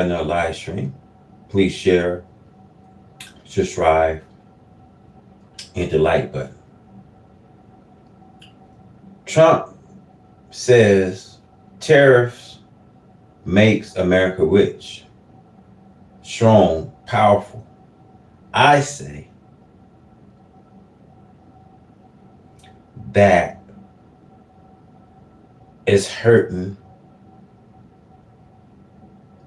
another live stream. Please share, subscribe, hit the like button. Trump says tariffs makes America rich, strong, powerful. I say that is hurting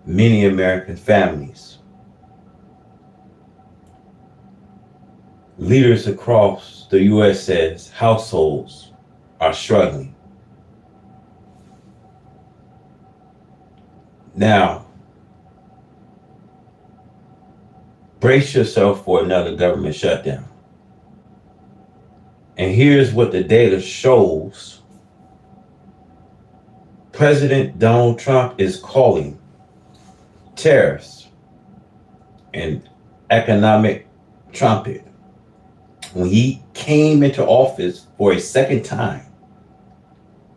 many American families. Leaders across the U.S. says households are struggling. Now, brace yourself for another government shutdown. And here's what the data shows. President Donald Trump is calling tariffs an economic trumpet. When he came into office for a second time,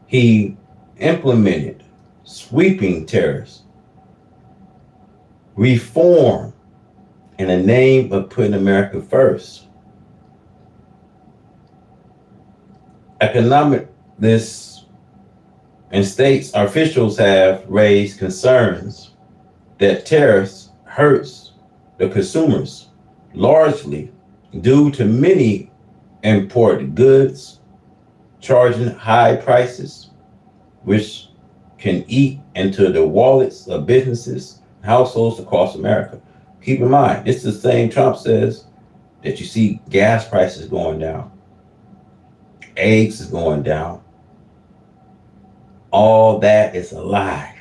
he implemented sweeping tariffs, reform in the name of putting America first. Economists and states officials have raised concerns that tariffs hurts the consumers, largely due to many imported goods charging high prices, which can eat into the wallets of businesses and households across America. Keep in mind, it's the same Trump says that you see gas prices going down, eggs is going down. All that is a lie.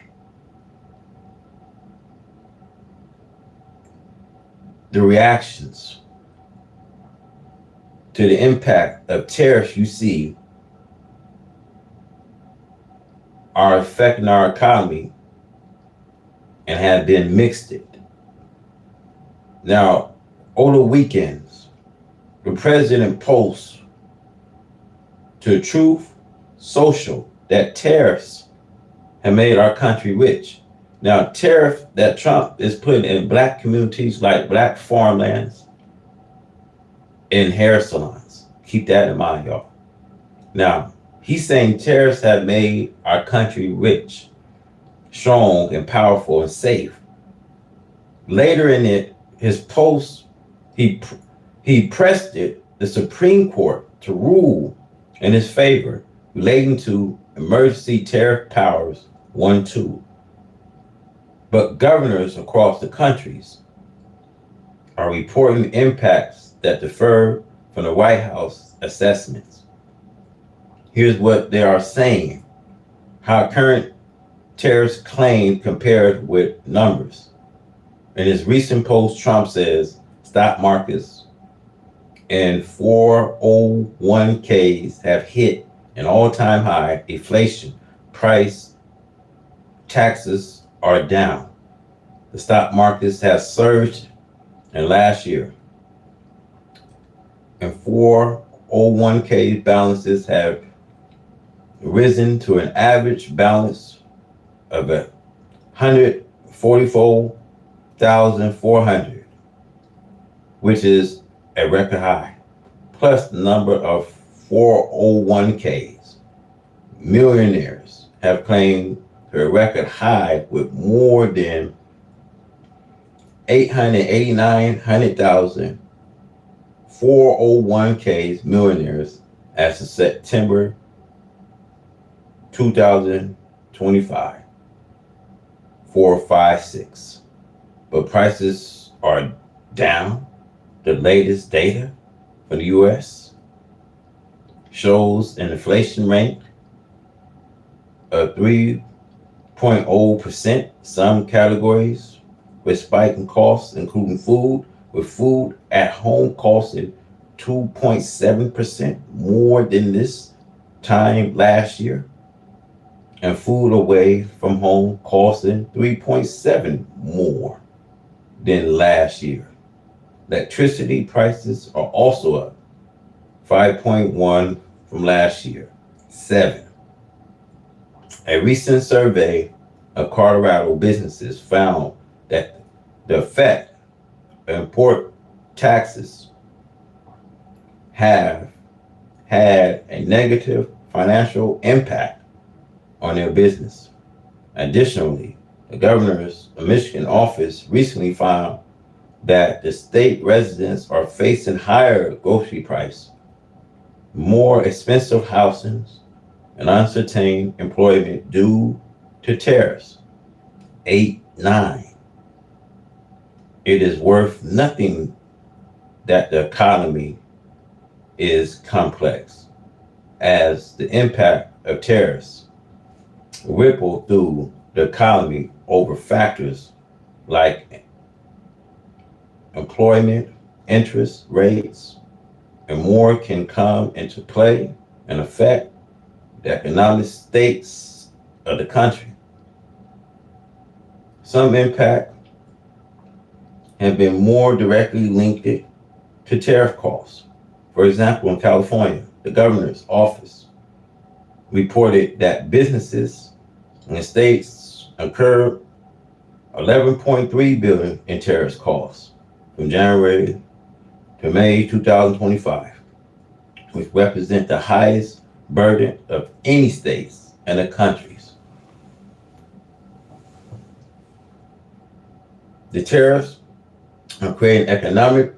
The reactions to the impact of tariffs you see are affecting our economy and have been mixed. Now, over the weekends, the president posts to Truth Social that tariffs have made our country rich. Now, tariff that Trump is putting in black communities like black farmlands and hair salons. Keep that in mind, y'all. Now, he's saying tariffs have made our country rich, strong, and powerful and safe. Later in his post, he pressed the Supreme Court to rule in his favor relating to emergency tariff powers 1-2. But governors across the countries are reporting impacts that differ from the White House assessments. Here's what they are saying, how current tariffs claimed compared with numbers. In his recent post, Trump says stock markets and 401ks have hit an all-time high. Inflation, price, taxes are down. The stock markets have surged in last year, and 401k balances have risen to an average balance of 144,400, which is a record high, plus the number of 401ks. Millionaires have claimed a record high with more than 889,000 401ks millionaires as of September 2025. 456. But prices are down. The latest data for the US shows an inflation rate of 3.0%. Some categories with spiking costs, including food, with food at home costing 2.7% more than this time last year, and food away from home costing 3.7 more than last year. Electricity prices are also up 5.1 from last year. 7. A recent survey of Colorado businesses found that the effect of import taxes have had a negative financial impact on their business. Additionally, the governor's Michigan office recently found that the state residents are facing higher grocery price, more expensive housing, and uncertain employment due to tariffs. 8, 9. It is worth nothing that the economy is complex, as the impact of tariffs ripple through the economy over factors like employment, interest rates, and more can come into play and affect the economic states of the country. Some impact have been more directly linked to tariff costs. For example, in California, the governor's office reported that businesses in the states incurred 11.3 billion in tariff costs from January to May 2025, which represent the highest burden of any states and the countries. The tariffs are creating economic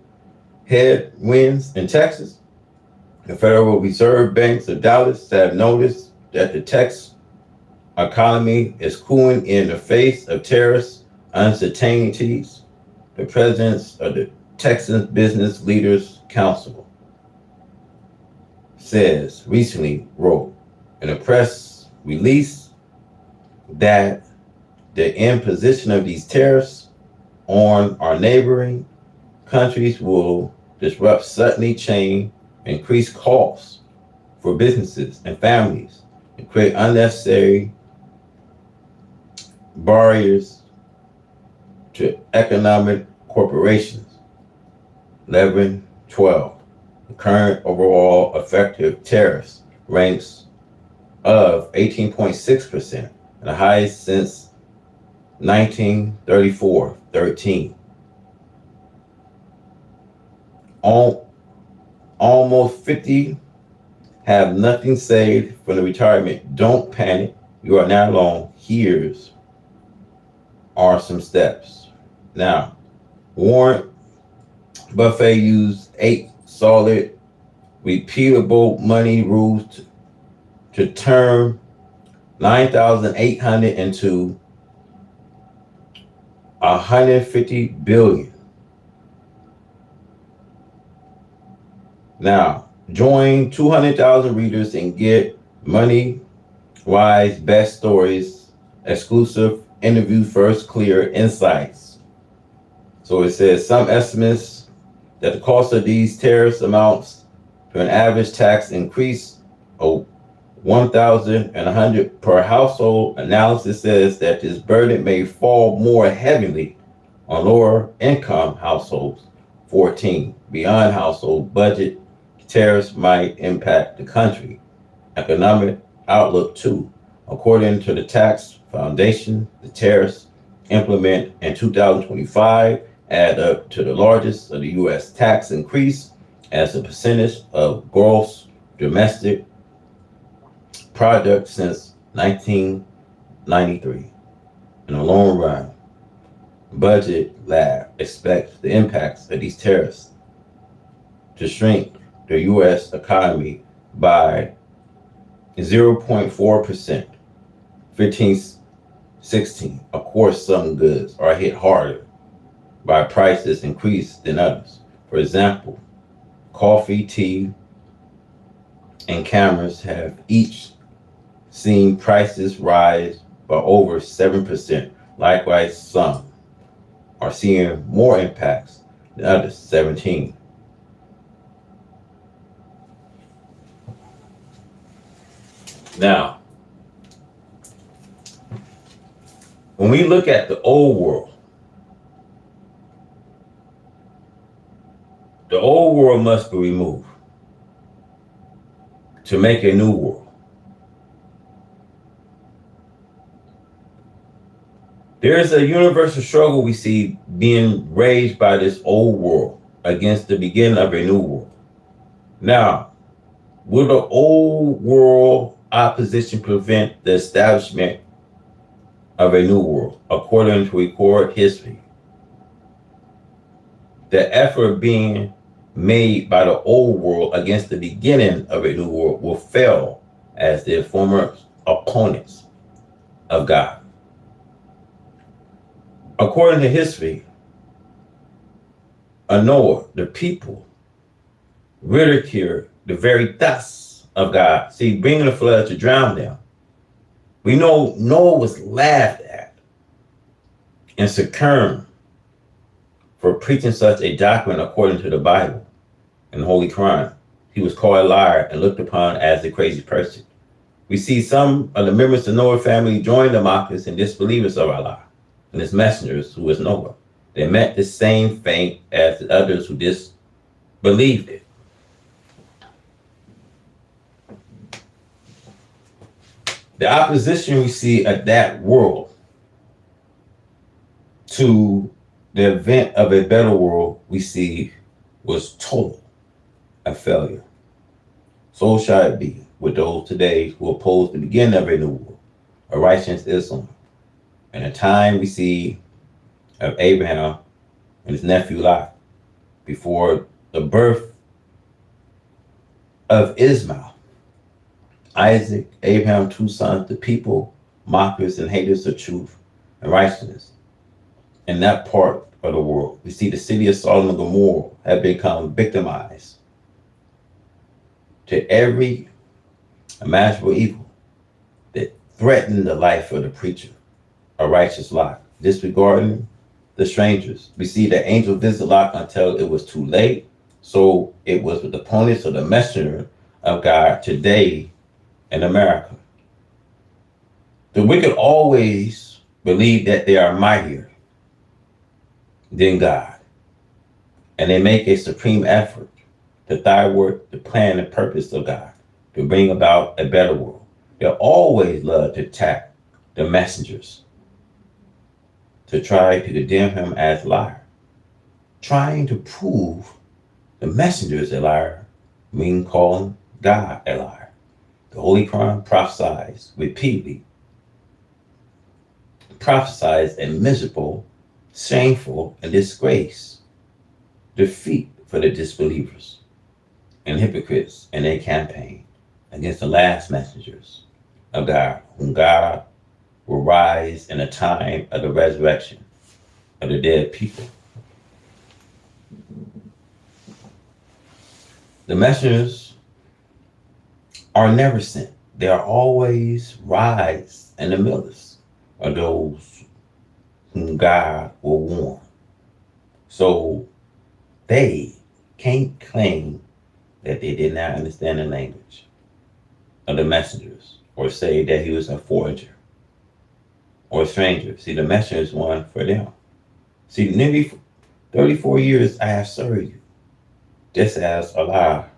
headwinds in Texas. The Federal Reserve banks of Dallas have noticed that the Texas economy is cooling in the face of tariffs uncertainties. The president of the Texas Business Leaders Council recently wrote in a press release that the imposition of these tariffs on our neighboring countries will disrupt supply chain, increase costs for businesses and families, and create unnecessary barriers to economic corporations. 11, 12. The current overall effective tariffs ranks of 18.6%, and the highest since 1934-13. Almost 50 have nothing saved from the retirement. Don't panic. You are not alone. Here's are some steps. Now, Warren Buffett used 8 solid, repeatable money rules to turn 9,800 into 150 billion. Now, join 200,000 readers and get Money Wise best stories, exclusive interview, first clear insights. So it says some estimates that the cost of these tariffs amounts to an average tax increase of 1,100 per household. Analysis says that this burden may fall more heavily on lower income households. 14. Beyond household budget, tariffs might impact the country economic outlook too. According to the Tax Foundation, the tariffs implemented in 2025 add up to the largest of the U.S. tax increase as a percentage of gross domestic product since 1993. In the long run, Budget Lab expects the impacts of these tariffs to shrink the U.S. economy by 0.4%, 15-16. Of course, some goods are hit harder by prices increase than others. For example, coffee, tea, and cameras have each seen prices rise by over 7%. Likewise, some are seeing more impacts than others, 17. Now, when we look at the old world must be removed to make a new world. There is a universal struggle we see being raised by this old world against the beginning of a new world. Now, will the old world opposition prevent the establishment of a new world? According to recorded history, the effort being made by the old world against the beginning of a new world will fail as their former opponents of God. According to history, Noah, the people ridiculed the very thoughts of God. See, bringing the flood to drown them. We know Noah was laughed at and succumbed for preaching such a doctrine according to the Bible and the Holy Quran. He was called a liar and looked upon as a crazy person. We see some of the members of the Noah family join the mockers and disbelievers of Allah and his messengers, who was Noah. They met the same fate as the others who disbelieved it. The opposition we see of that world to the event of a better world we see was total a failure. So shall it be with those today who oppose the beginning of a new world, a righteous Islam. And the time we see of Abraham and his nephew Lot before the birth of Ismail, Isaac, Abraham, two sons, the people, mockers and haters of truth and righteousness. In that part of the world, we see the city of Sodom and Gomorrah have become victimized to every imaginable evil that threatened the life of the preacher, a righteous Lot, disregarding the strangers. We see the angel visit Lot until it was too late. So it was with the opponents of the messenger of God today in America. The wicked always believe that they are mightier than God, and they make a supreme effort to thwart the plan and purpose of God to bring about a better world. They always love to attack the messengers to try to condemn him as liar. Trying to prove the messenger is a liar mean calling God a liar. The Holy Quran prophesies repeatedly, prophesies a miserable, shameful, and disgrace defeat for the disbelievers and hypocrites in their campaign against the last messengers of God, whom God will rise in the time of the resurrection of the dead people. The messengers are never sent. They are always rise in the midst of those whom God will warn. So they can't claim that they did not understand the language of the messengers or say that he was a forager or a stranger. See, the messenger is one for them. See, nearly 34 years I have served you, just as Allah,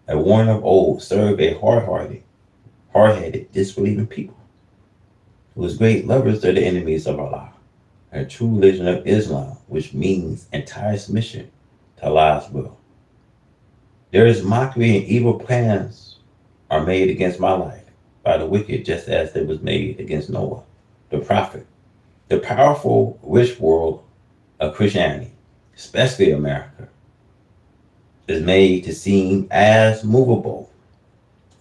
a warning of old, served a hard-headed, disbelieving people who was great lovers of the enemies of Allah, a true religion of Islam, which means entire submission to Allah's will. There is mockery and evil plans are made against my life by the wicked, just as they was made against Noah, the prophet. The powerful, rich world of Christianity, especially America, is made to seem as movable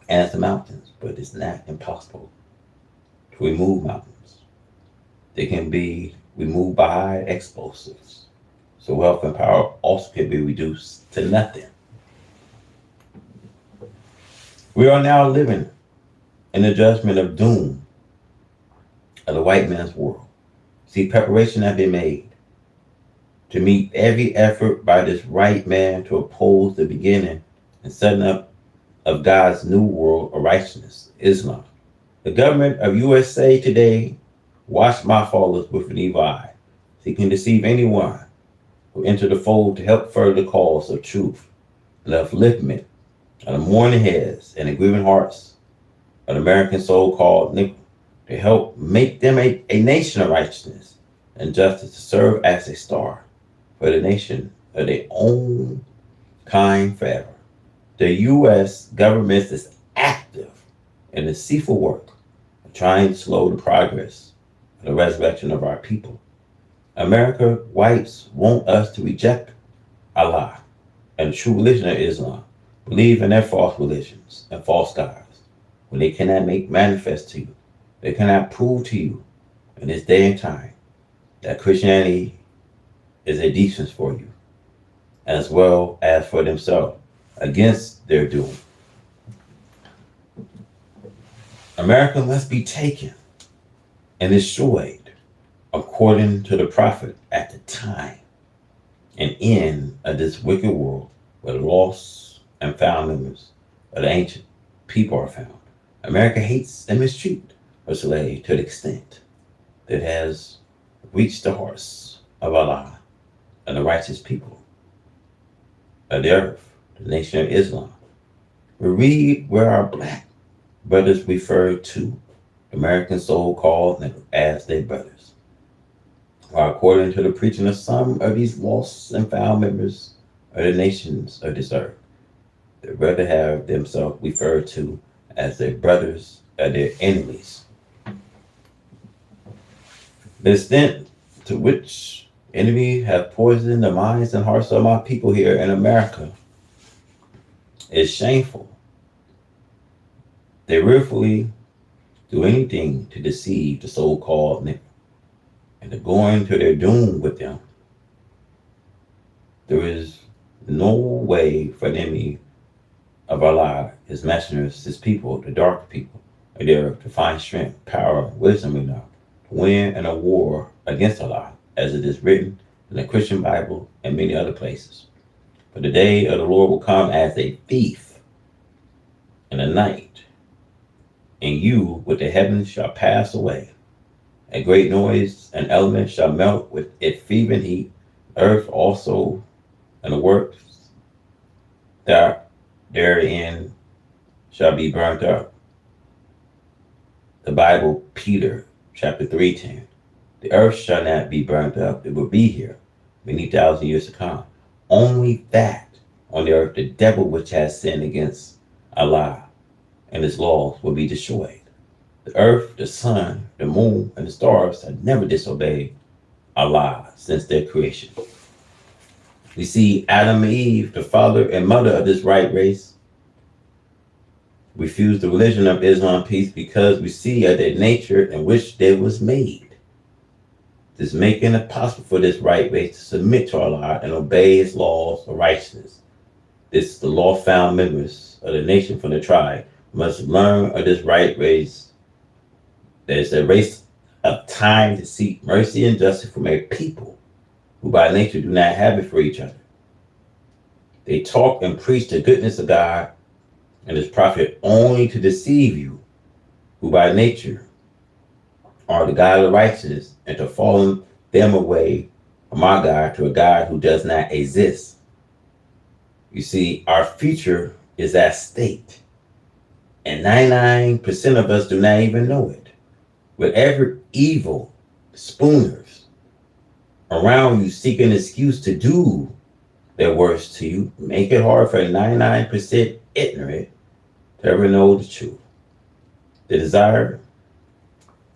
as the mountains, but it's not impossible to remove mountains. They can be removed by explosives. So wealth and power also can be reduced to nothing. We are now living in the judgment of doom of the white man's world. See, preparation has been made to meet every effort by this right man to oppose the beginning and setting up of God's new world of righteousness, Islam. The government of USA today watch my followers with an evil eye, seeking to deceive anyone who enter the fold to help further the cause of truth and upliftment of the mourning heads and the grieving hearts of the American so-called nickel, to help make them a nation of righteousness and justice to serve as a star for the nation of their own kind forever. The U.S. government is active in the deceitful work of trying to slow the progress of the resurrection of our people. America whites want us to reject Allah and the true religion of Islam, believe in their false religions and false gods, when they cannot make manifest to you, they cannot prove to you in this day and time that Christianity is a defense for you, as well as for themselves, against their doom. America must be taken and destroyed according to the prophet at the time and end of this wicked world where lost and found members of the ancient people are found. America hates and mistreats her slave to the extent that it has reached the hearts of Allah and the righteous people of the earth, the nation of Islam. We read where our black brothers refer to American so-called as their brothers. Or according to the preaching of some of these lost and found members of the nations of this earth, they'd rather have themselves referred to as their brothers or their enemies. The extent to which enemy have poisoned the minds and hearts of my people here in America is shameful. They willfully do anything to deceive the so-called nigger and to going to their doom with them. There is no way for the enemy of Allah, his messengers, his people, the dark people of the earth, to find strength, power, wisdom enough to win in a war against Allah, as it is written in the Christian Bible and many other places. For the day of the Lord will come as a thief in the night, and you with the heavens shall pass away. A great noise and element shall melt with it fervent heat, earth also and the works that therein shall be burnt up. The Bible, Peter, chapter 3:10. The earth shall not be burnt up, it will be here many thousand years to come. Only that on the earth the devil which has sinned against Allah and his laws will be destroyed. The earth, the sun, the moon, and the stars have never disobeyed Allah since their creation. We see Adam and Eve, the father and mother of this right race, refuse the religion of Islam peace because we see of their nature in which they was made. This making it possible for this right race to submit to Allah and obey his laws of righteousness. This the law found members of the nation from the tribe must learn of this right race. There's a race of time to seek mercy and justice from a people who by nature do not have it for each other. They talk and preach the goodness of God and his prophet only to deceive you, who by nature are the God of righteousness, and to fall them away from our God to a God who does not exist. You see, our future is at stake, and 99% of us do not even know it. With every evil spooners around you seek an excuse to do their worst to you, make it hard for 99% ignorant to ever know the truth. The desire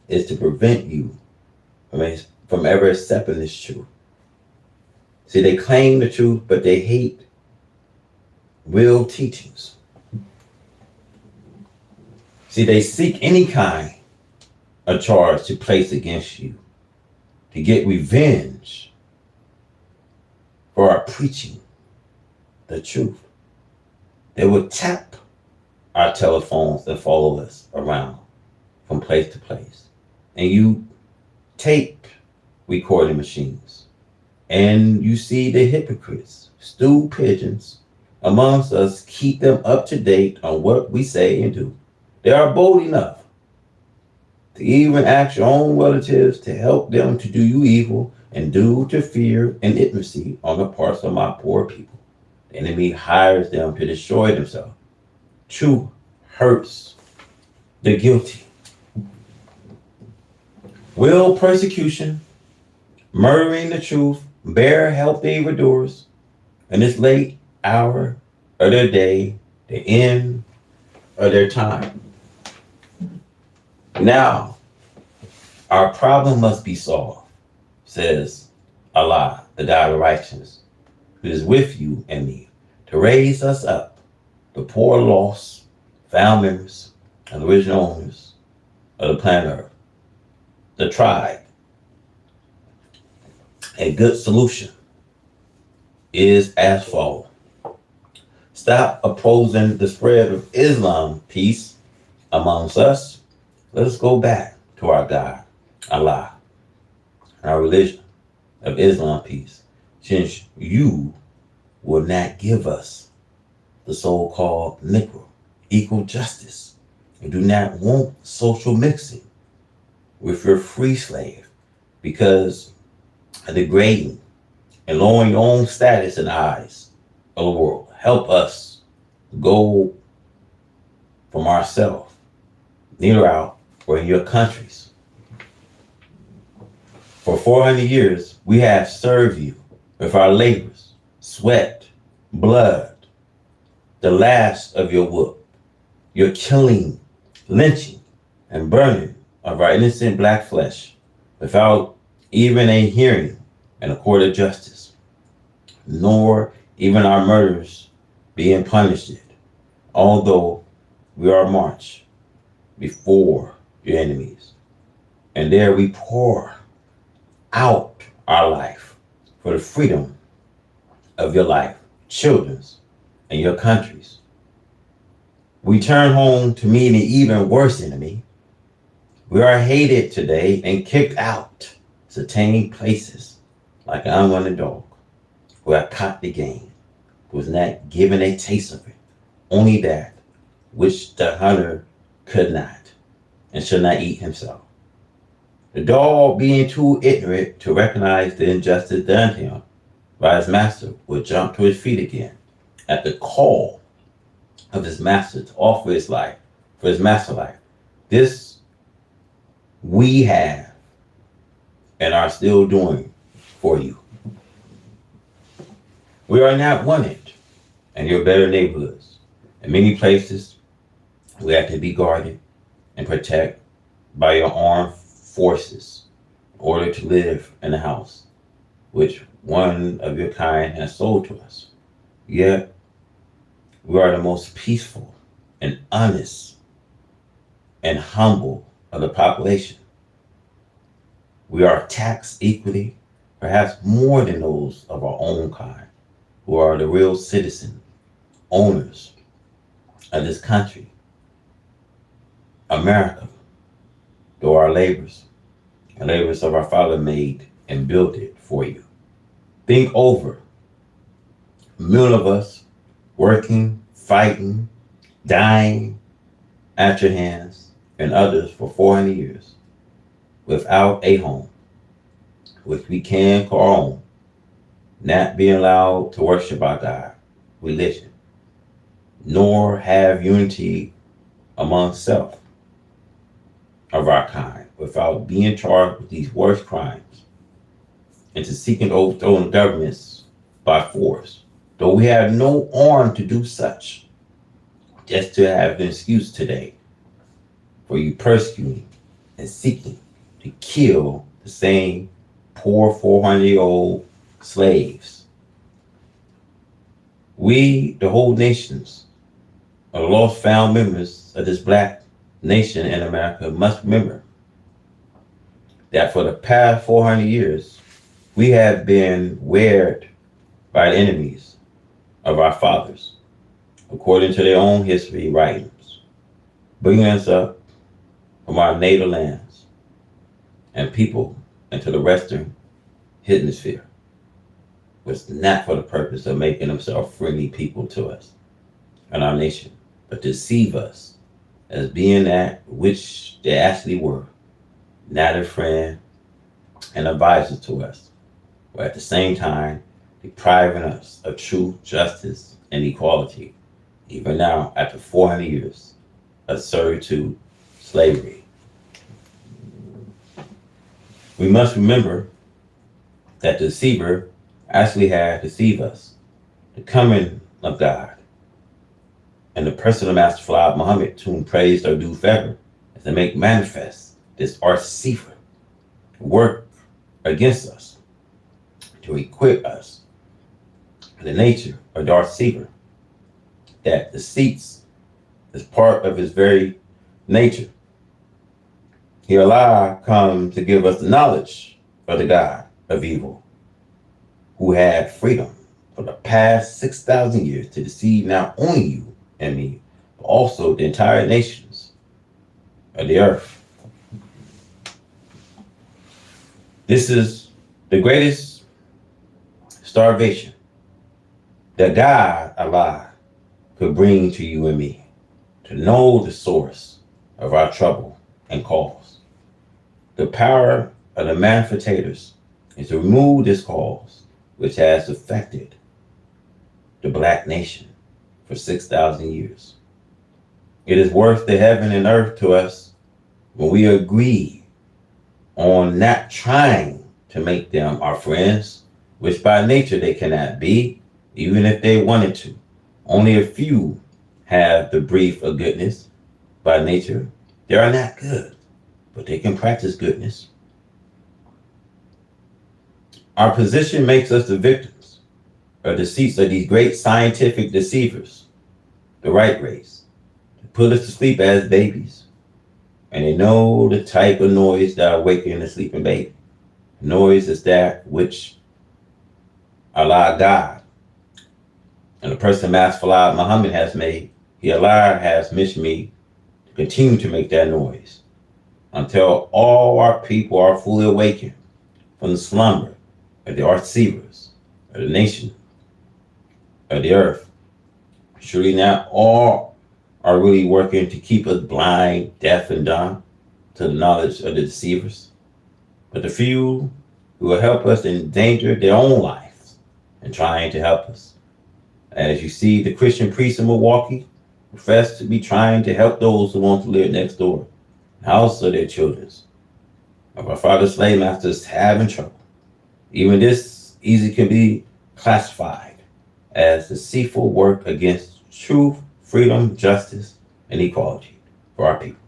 is to prevent you from ever accepting this truth. See, they claim the truth, but they hate real teachings. See, they seek any kind of charge to place against you to get revenge for our preaching the truth. They would tap our telephones and follow us around from place to place. And you tape recording machines. And you see the hypocrites, stool pigeons amongst us, keep them up to date on what we say and do. They are bold enough to even ask your own relatives to help them to do you evil and due to fear and intimacy on the parts of my poor people. The enemy hires them to destroy themselves. Truth hurts the guilty. Will persecution murdering the truth, bear healthy evildoers, in this late hour of their day, the end of their time. Now, our problem must be solved, says Allah, the God of righteousness, who is with you and me, to raise us up, the poor, lost, found members, and original owners of the planet Earth. The tribe. A good solution is as follows. Stop opposing the spread of Islam peace amongst us. Let us go back to our God, Allah, our religion of Islam peace, since you will not give us the so-called Negro equal justice and do not want social mixing with your free slave because of degrading and lowering your own status in the eyes of the world. Help us go from ourselves, neither out or in your countries. For 400 years, we have served you with our labors, sweat, blood, the last of your whoop, your killing, lynching, and burning of our innocent black flesh without even a hearing in a court of justice, nor even our murders being punished, although we are marched before your enemies. And there we pour out our life for the freedom of your life, children's, and your countries. We turn home to meet an even worse enemy. We are hated today and kicked out certain places like an unwanted dog who have caught the game, who was not given a taste of it, only that which the hunter could not and should not eat himself. The dog, being too ignorant to recognize the injustice done to him by his master, would jump to his feet again at the call of his master to offer his life for his master life. This we have and are still doing for you. We are not wanted in your better neighborhoods. In many places, we have to be guarded and protected by your armed forces in order to live in a house which one of your kind has sold to us. Yet, we are the most peaceful and honest and humble of the population. We are taxed equally, perhaps more than those of our own kind, who are the real citizens, owners of this country, America, though our labors and labors of our Father made and built it for you. Think over. A million of us working, fighting, dying at your hands, and others for 400 years without a home, which we can call home, not being allowed to worship our God, religion, nor have unity among self of our kind without being charged with these worst crimes, and to seeking to overthrow governments by force, though we have no arm to do such, just to have an excuse today for you persecuting and seeking to kill the same poor 400-year-old slaves. We, the whole nations, are lost found members of this black nation in America, must remember that for the past 400 years, we have been weared by the enemies of our fathers, according to their own history writings, bringing us up from our native lands and people into the Western hemisphere, was not for the purpose of making themselves friendly people to us and our nation, but to deceive us as being that which they actually were, not a friend and advisor to us, but at the same time depriving us of truth, justice, and equality, even now after 400 years of servitude, slavery. We must remember that the deceiver actually had deceived us. The coming of God and the person of Master Fard Muhammad, to whom praise are due forever, is to make manifest this art deceiver, work against us, to equip us with the nature of the art deceiver, that deceits is part of his very nature. He Allah come to give us the knowledge of the God of evil, who had freedom for the past 6,000 years to deceive not only you and me, but also the entire nations of the earth. This is the greatest starvation that God, Allah, could bring to you and me, to know the source of our trouble and cause. The power of the manifestators is to remove this cause which has affected the black nation for 6,000 years. It is worth the heaven and earth to us when we agree on not trying to make them our friends, which by nature they cannot be, even if they wanted to. Only a few have the brief of goodness. By nature, they are not good, but they can practice goodness. Our position makes us the victims of deceits of these great scientific deceivers, the right race, to put us to sleep as babies. And they know the type of noise that awakens a sleeping baby. Noise is that which Allah God and the person Master Fard Muhammad has made. He Allah has missioned me to continue to make that noise until all our people are fully awakened from the slumber of the art deceivers of the nation of the earth. Surely not all are really working to keep us blind, deaf, and dumb to the knowledge of the deceivers, but the few who will help us endanger their own lives in trying to help us. As you see, the Christian priests in Milwaukee profess to be trying to help those who want to live next door, house of their children's. Of our father's slave masters having trouble. Even this easily can be classified as deceitful work against truth, freedom, justice, and equality for our people.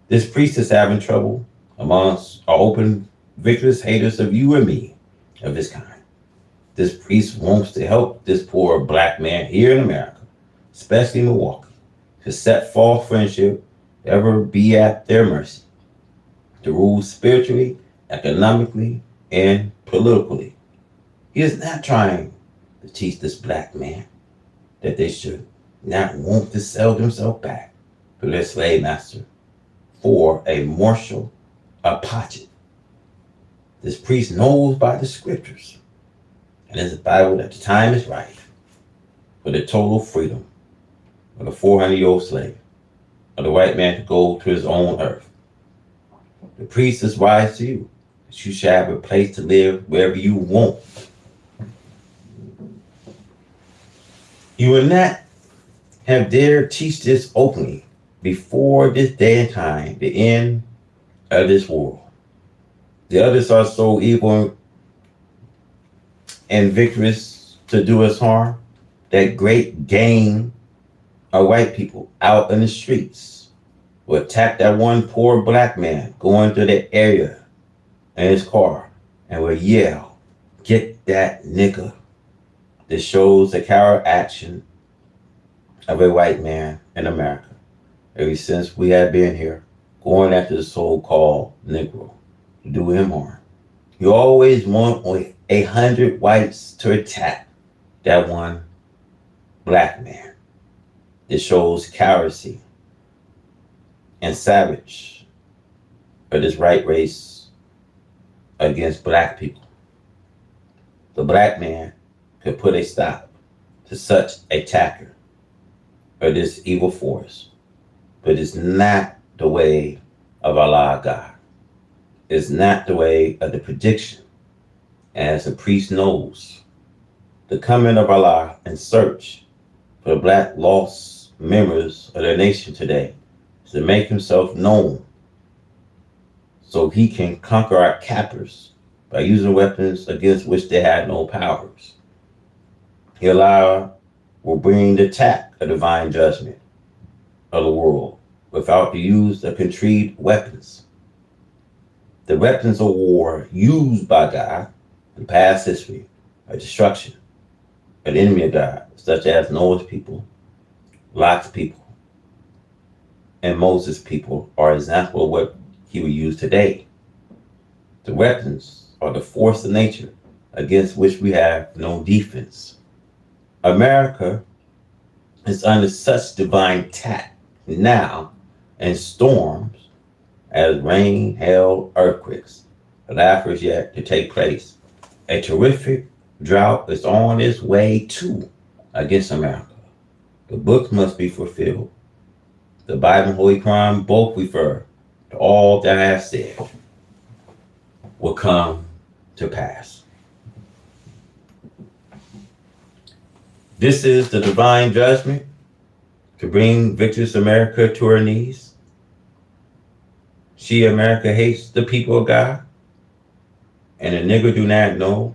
This priest is having trouble amongst our open, vigorous haters of you and me of this kind. This priest wants to help this poor black man here in America, especially Milwaukee, to set false friendship, ever be at their mercy, to rule spiritually, economically, and politically. He is not trying to teach this black man that they should not want to sell themselves back to their slave master for a morsel of pottage. This priest knows by the scriptures and in the Bible that the time is right for the total freedom of the 400-year-old slave, of the white man to go to his own earth. The priest is wise to you, that you shall have a place to live wherever you want. You will not have dared teach this openly before this day and time, the end of this world. The others are so evil and vigorous to do us harm, that great gang of white people out in the streets will attack that one poor black man going through that area in his car and will yell, "Get that nigga." This shows the coward action of a white man in America ever since we have been here, going after the so-called Negro to do him harm. You always want 100 whites to attack that one black man. This shows cowardice and savage of this right race against black people. The black man could put a stop to such attacker of this evil force, but it's not the way of Allah God. It's not the way of the prediction. As the priest knows, the coming of Allah in search for the black lost members of their nation today is to make himself known so he can conquer our captors by using weapons against which they had no powers. Allah will bring the attack of divine judgment of the world without the use of contrived weapons. The weapons of war used by God in past history are destruction, an enemy of God, such as Noah's people, Lot's people, and Moses' people are examples of what he will use today. The weapons are the force of nature against which we have no defense. America is under such divine attack now, and storms as rain, hail, earthquakes, the is yet to take place. A terrific drought is on its way too against America. The books must be fulfilled. The Bible and Holy Quran both refer to all that I have said will come to pass. This is the divine judgment to bring victorious America to her knees. She, America, hates the people of God, and the nigger do not know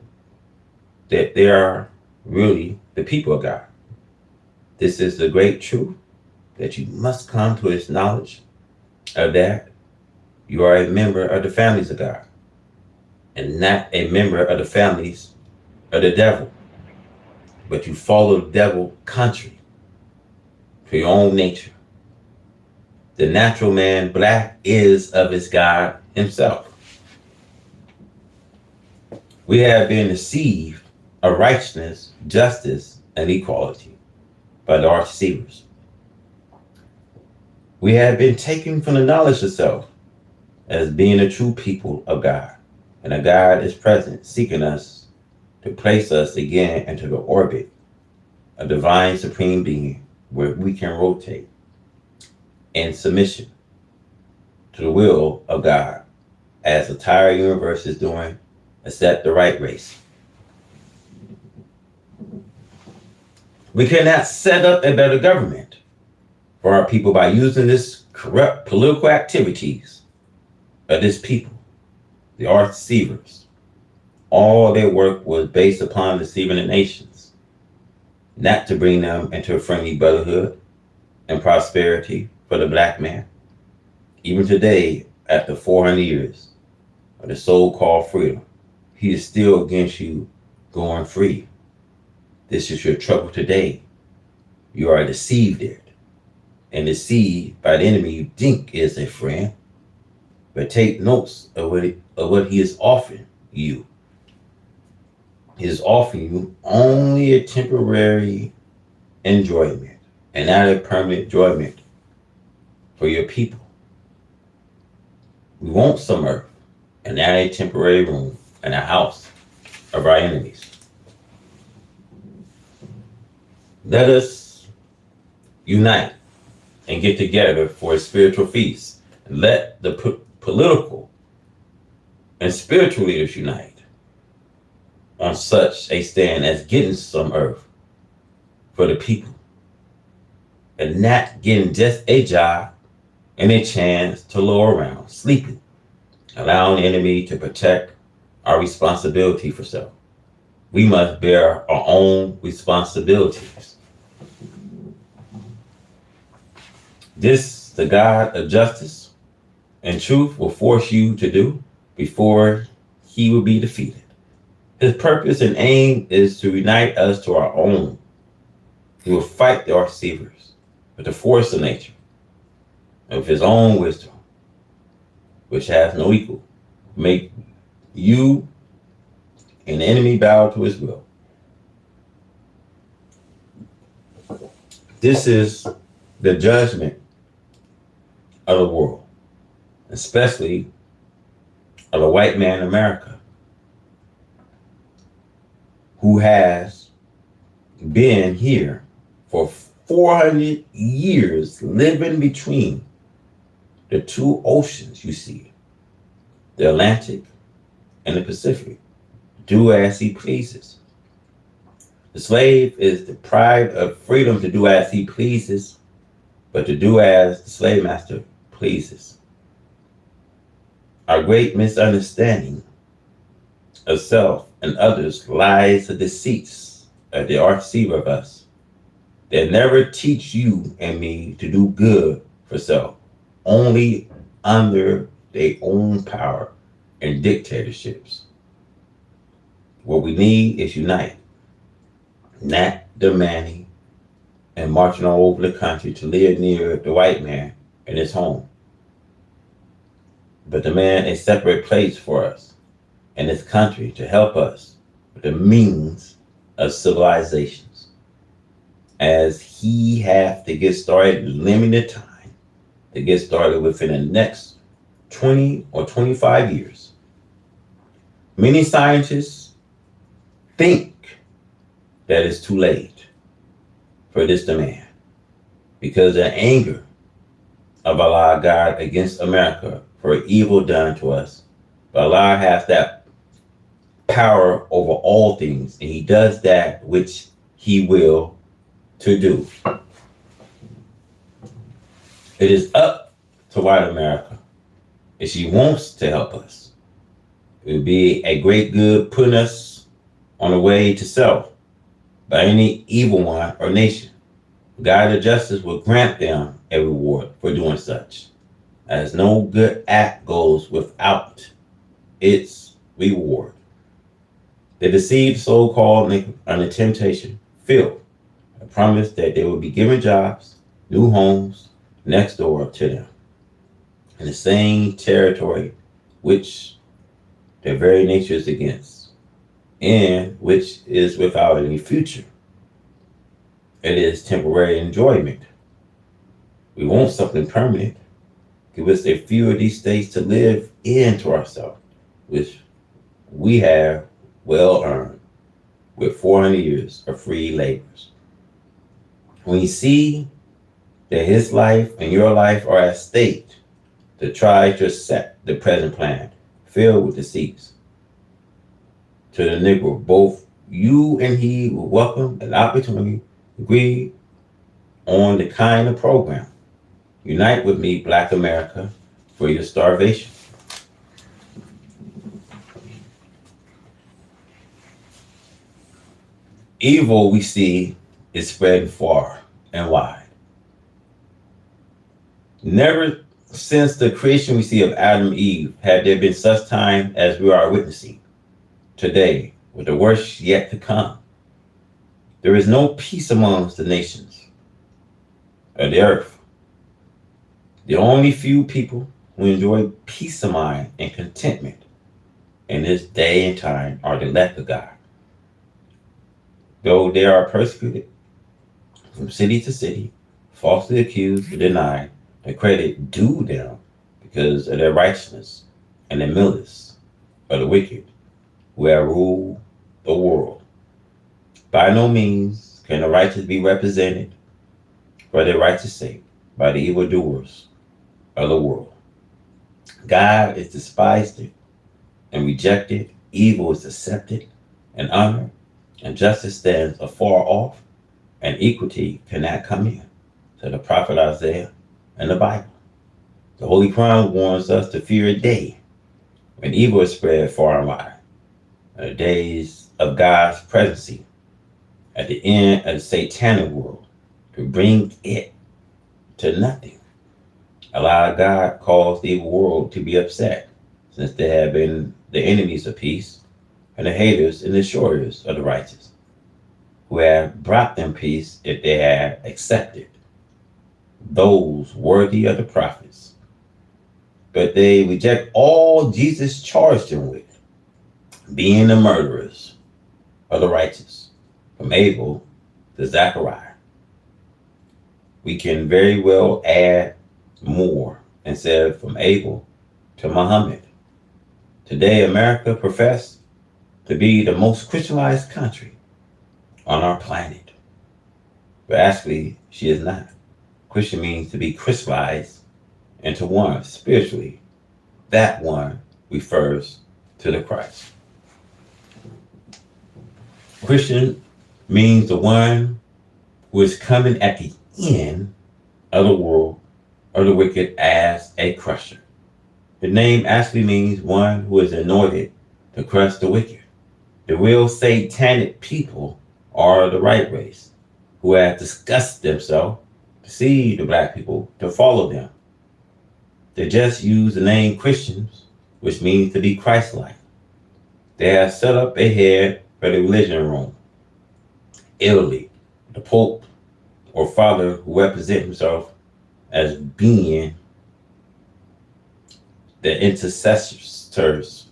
that they are really the people of God. This is the great truth that you must come to its knowledge of that you are a member of the families of God and not a member of the families of the devil, but you follow the devil country for your own nature. The natural man, black, is of his God himself. We have been deceived of righteousness, justice, and equality by the arch deceivers. We have been taken from the knowledge of self as being a true people of God, and a God is present, seeking us to place us again into the orbit of divine supreme being, where we can rotate in submission to the will of God, as the entire universe is doing, except the right race. We cannot set up a better government for our people by using this corrupt political activities of this people, the arch deceivers. All their work was based upon deceiving the nations, not to bring them into a friendly brotherhood and prosperity for the black man. Even today, after 400 years of the so-called freedom, he is still against you going free. This is your trouble today. You are deceived it, and deceived by the enemy you think is a friend. But take notes of what he is offering you. He is offering you only a temporary enjoyment and not a permanent enjoyment for your people. We want some earth and not a temporary room and a house of our enemies. Let us unite and get together for a spiritual feast. Let the political and spiritual leaders unite on such a stand as getting some earth for the people and not getting just a job and a chance to lower around, sleeping, allowing the enemy to protect our responsibility for self. We must bear our own responsibilities. This, the God of justice and truth, will force you to do before he will be defeated. His purpose and aim is to unite us to our own. He will fight the arch deceivers with the force of nature and with his own wisdom, which has no equal. Make you and the enemy bow to his will. This is the judgment of the world, especially of the white man in America, who has been here for 400 years, living between the two oceans you see, the Atlantic and the Pacific, do as he pleases. The slave is deprived of freedom to do as he pleases, but to do as the slave master pleases. Our great misunderstanding of self and others lies the deceits that they are deceiver of us. They never teach you and me to do good for self, only under their own power and dictatorships. What we need is unite, not demanding and marching all over the country to live near the white man in his home, but demand a separate place for us in this country to help us with the means of civilizations. As he have to get started limited time to get started within the next 20 or 25 years. Many scientists think that it's too late for this demand because of the anger of Allah God against America for evil done to us. But Allah has that power over all things, and he does that which he will to do. It is up to white America if she wants to help us. It would be a great good putting us on the way to self by any evil one or nation. God of justice will grant them a reward for doing such, as no good act goes without its reward. The deceived so-called under temptation feel a promise that they will be given jobs, new homes next door to them, in the same territory which their very nature is against, and which is without any future. It is temporary enjoyment. We want something permanent. Give us a few of these states to live into ourselves, which we have well earned with 400 years of free labors. When you see that his life and your life are at stake to try to accept the present plan filled with deceits, to the Negro, both you and he will welcome an opportunity to agree on the kind of program. Unite with me, Black America, for your starvation. Evil we see is spreading far and wide. Never since the creation we see of Adam and Eve had there been such time as we are witnessing today, with the worst yet to come. There is no peace amongst the nations of the earth. The only few people who enjoy peace of mind and contentment in this day and time are the elect of God. Though they are persecuted from city to city, falsely accused or denied the credit due them because of their righteousness and the malice of the wicked who have ruled the world. By no means can the righteous be represented for their righteous sake by the evildoers of the world. God is despised and rejected, evil is accepted and honored, and justice stands afar off, and equity cannot come in. To the prophet Isaiah and the Bible. The Holy Quran warns us to fear a day when evil is spread far and wide, the days of God's presence at the end of the satanic world, to bring it to nothing. Allow God cause the evil world to be upset, since they have been the enemies of peace and the haters and destroyers of the righteous, who have brought them peace if they have accepted those worthy of the prophets. But they reject all Jesus charged them with, being the murderers of the righteous, from Abel to Zechariah. We can very well add more and say from Abel to Muhammad. Today, America professes to be the most Christianized country on our planet. But actually, she is not. Christian means to be crystallized into one spiritually. That one refers to the Christ. Christian means the one who is coming at the end of the world or the wicked as a crusher. The name actually means one who is anointed to crush the wicked. The real satanic people are the right race, who have disgusted themselves to see the black people, to follow them. They just use the name Christians, which means to be Christ-like. They have set up a head for the religion room. Italy, the Pope or Father who represents himself as being the intercessors,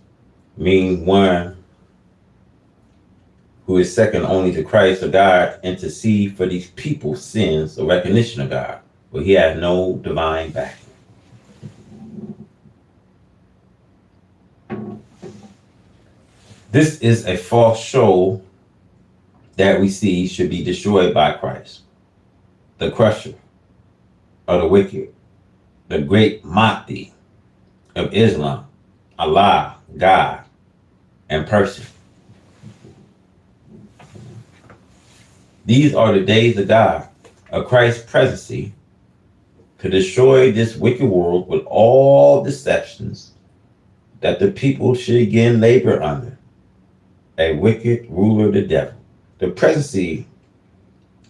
meaning one who is second only to Christ or God, intercede for these people's sins or recognition of God, but he has no divine backing. This is a false show that we see should be destroyed by Christ, the crusher of the wicked, the great Mahdi of Islam, Allah, God, and person. These are the days of God, of Christ's presidency, to destroy this wicked world with all deceptions that the people should again labor under. A wicked ruler, the devil. The presidency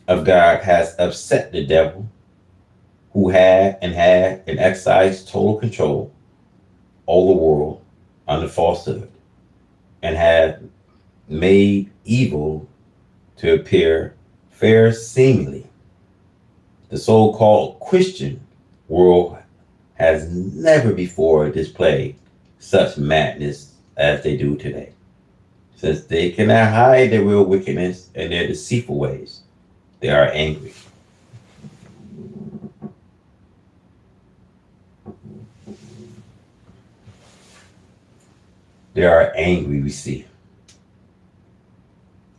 of God has upset the devil, who had and exercised total control over the world under falsehood, and had made evil to appear fair seemingly. The so-called Christian world has never before displayed such madness as they do today. Since they cannot hide their real wickedness and their deceitful ways, they are angry. They are angry, we see,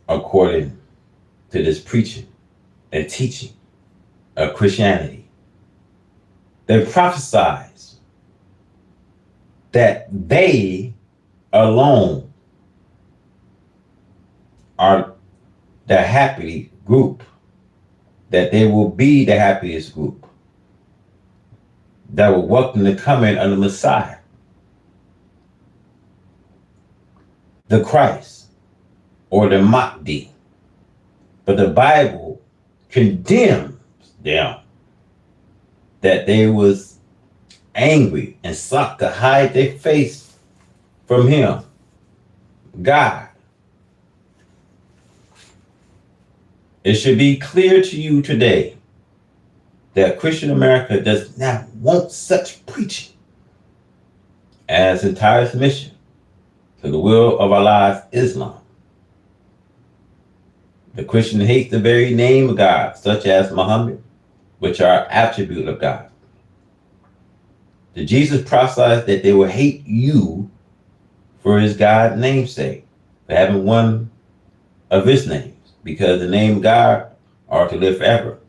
according to this preaching and teaching of Christianity. They prophesize that they alone are the happy group, that they will be the happiest group, that will welcome the coming of the Messiah, the Christ, or the Mahdi. But the Bible condemns them, that they was angry and sought to hide their face from him, God. It should be clear to you today that Christian America does not want such preaching as entire submission to the will of Allah's Islam. The Christian hates the very name of God, such as Muhammad, which are attribute of God. The Jesus prophesied that they will hate you for his God namesake, for having one of his names, because the name God are to live forever.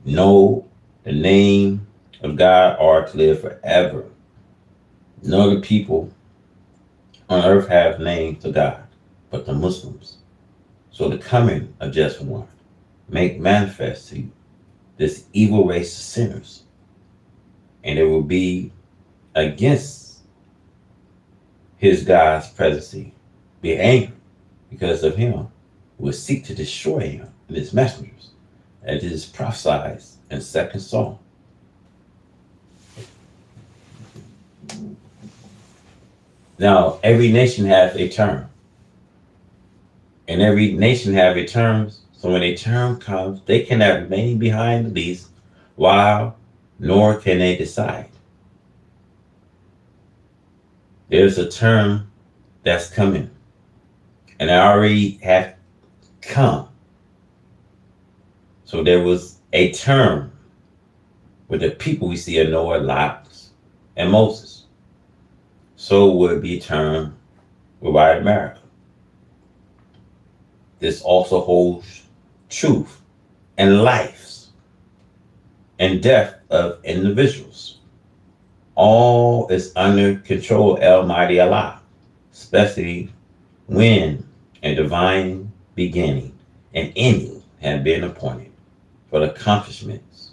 No, the name of God are to live forever. No other people on earth have names of God, but the Muslims. So the coming of just one make manifest to you this evil race of sinners, and it will be against his God's presidency, be angry because of him, who will seek to destroy him and his messengers, as it is prophesied in 2 Psalm. Now, every nation has a term. And every nation have a term. So when a term comes, they cannot remain behind the lease while, nor can they decide. There's a term that's coming. And I already have come. So there was a term with the people we see in Noah, Lot, and Moses. So would be a term with white America. This also holds truth and lives and death of individuals. All is under control of Almighty Allah, especially when a divine beginning and ending have been appointed for the accomplishments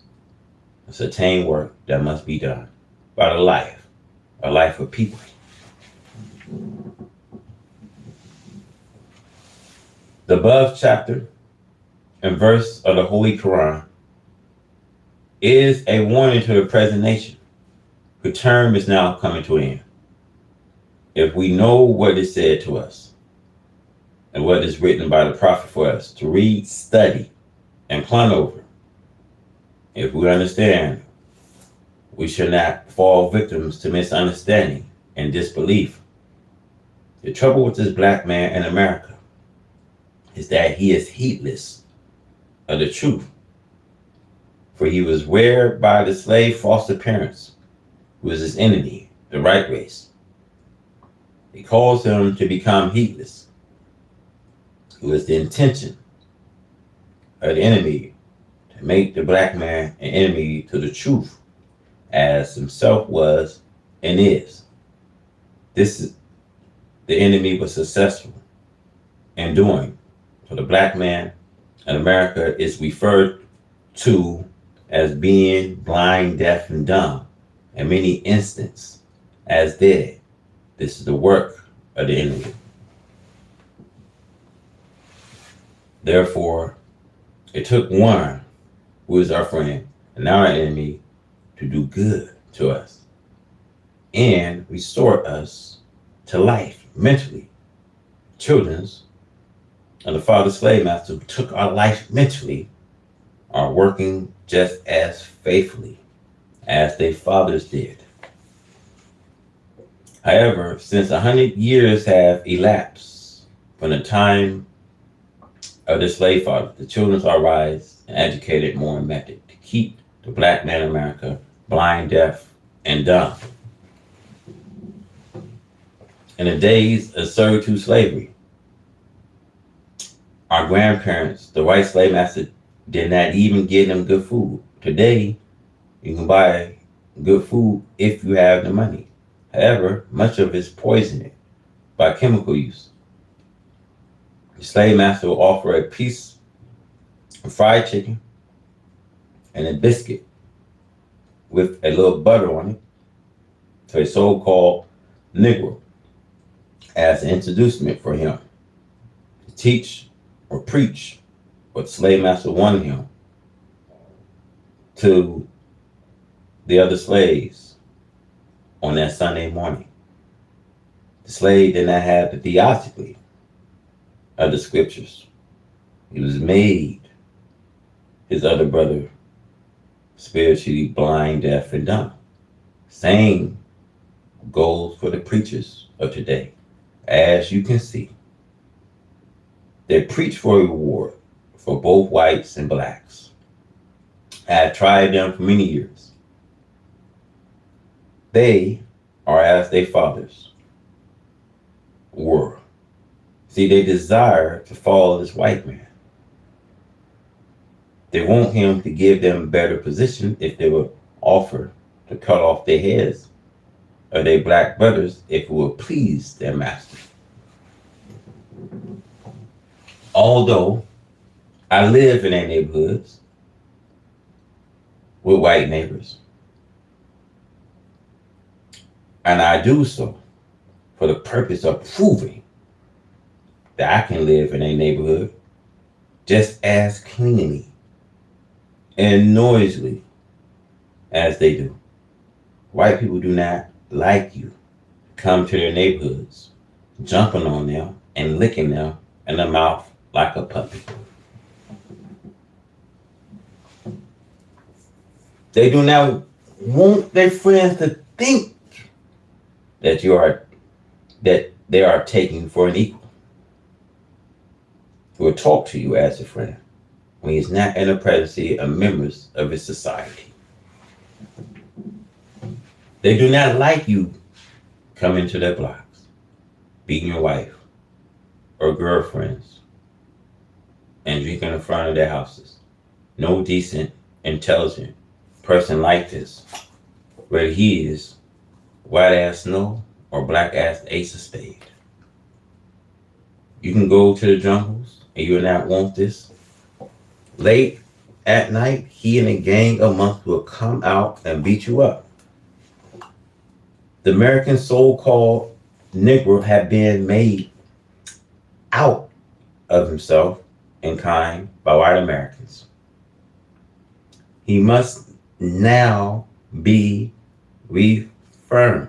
of certain work that must be done by a life of people. The above chapter and verse of the Holy Quran is a warning to the present nation, whose term is now coming to an end. If we know what is said to us and what is written by the prophet for us to read, study, and plan over, if we understand, we should not fall victims to misunderstanding and disbelief. The trouble with this black man in America is that he is heedless of the truth, for he was reared by the slave foster parents, who was his enemy, the white race. It caused him to become heedless. It was the intention of the enemy to make the black man an enemy to the truth, as himself was and is. This is the enemy was successful in doing. So the black man in America is referred to as being blind, deaf, and dumb, in many instances as dead. This is the work of the enemy. Therefore, it took one who is our friend and now our enemy to do good to us and restore us to life mentally. Children's and the father slave master who took our life mentally are working just as faithfully as their fathers did. However, since 100 years have elapsed from the time of the slave father, the children are raised and educated more in method to keep the black man in America blind, deaf, and dumb. In the days of servitude slavery, our grandparents, the white slave master, did not even give them good food. Today, you can buy good food if you have the money. However, much of it is poisoned by chemical use. The slave master will offer a piece of fried chicken and a biscuit with a little butter on it to a so-called Negro as an introducement for him to teach or preach what the slave master wanted him to the other slaves on that Sunday morning. The slave did not have the theologically of the scriptures. He was made his other brother spiritually blind, deaf, and dumb. Same goes for the preachers of today. As you can see, they preach for a reward for both whites and blacks. I have tried them for many years. They are as their fathers were. See, they desire to follow this white man. They want him to give them a better position if they were offered to cut off their heads of their black brothers if it would please their master. Although I live in their neighborhoods with white neighbors, and I do so for the purpose of proving that I can live in a neighborhood just as cleanly and noisily as they do. White people do not like you to come to their neighborhoods, jumping on them and licking them in the mouth like a puppy. They do not want their friends to think that they are taking for an equal. He will talk to you as a friend when he's not in the presence of members of his society. They do not like you coming to their blocks, beating your wife or girlfriends, and drinking in front of their houses. No decent, intelligent person like this, whether he is white ass snow or black ass ace of spade. You can go to the jungles and you will not want this. Late at night, he and a gang of monks will come out and beat you up. The American so-called Negro have been made out of himself and kind by white Americans. He must now be reaffirmed.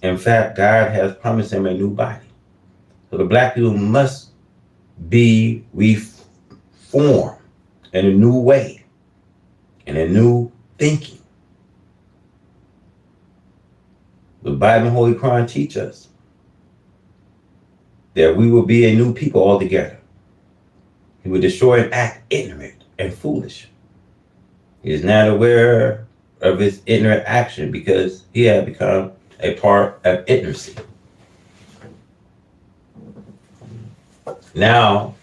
In fact, God has promised him a new body. So the black people must be reformed in a new way, in a new thinking. The Bible and Holy Quran teach us that we will be a new people altogether. He will destroy and act ignorant and foolish. He is not aware of his ignorant action because he had become a part of ignorancy. Now,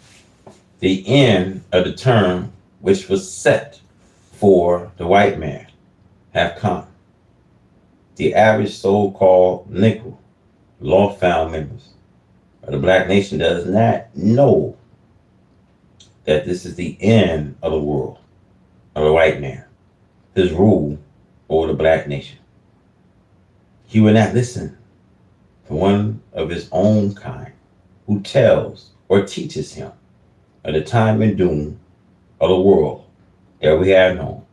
the end of the term which was set for the white man have come. The average so-called Negro, law-found members of the black nation does not know that this is the end of the world, of the white man, his rule over the black nation. He will not listen to one of his own kind who tells or teaches him of the time and doom of the world that we have known,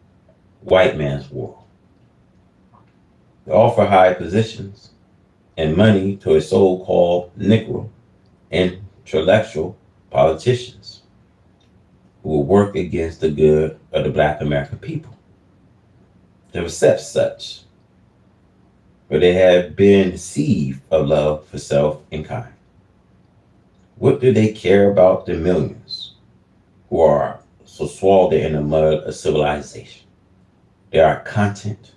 white man's world. They offer high positions and money to a so-called Negro intellectual politicians who will work against the good of the black American people. They accept such, for they have been deceived of love for self and kind. What do they care about the millions who are so swallowed in the mud of civilization? They are content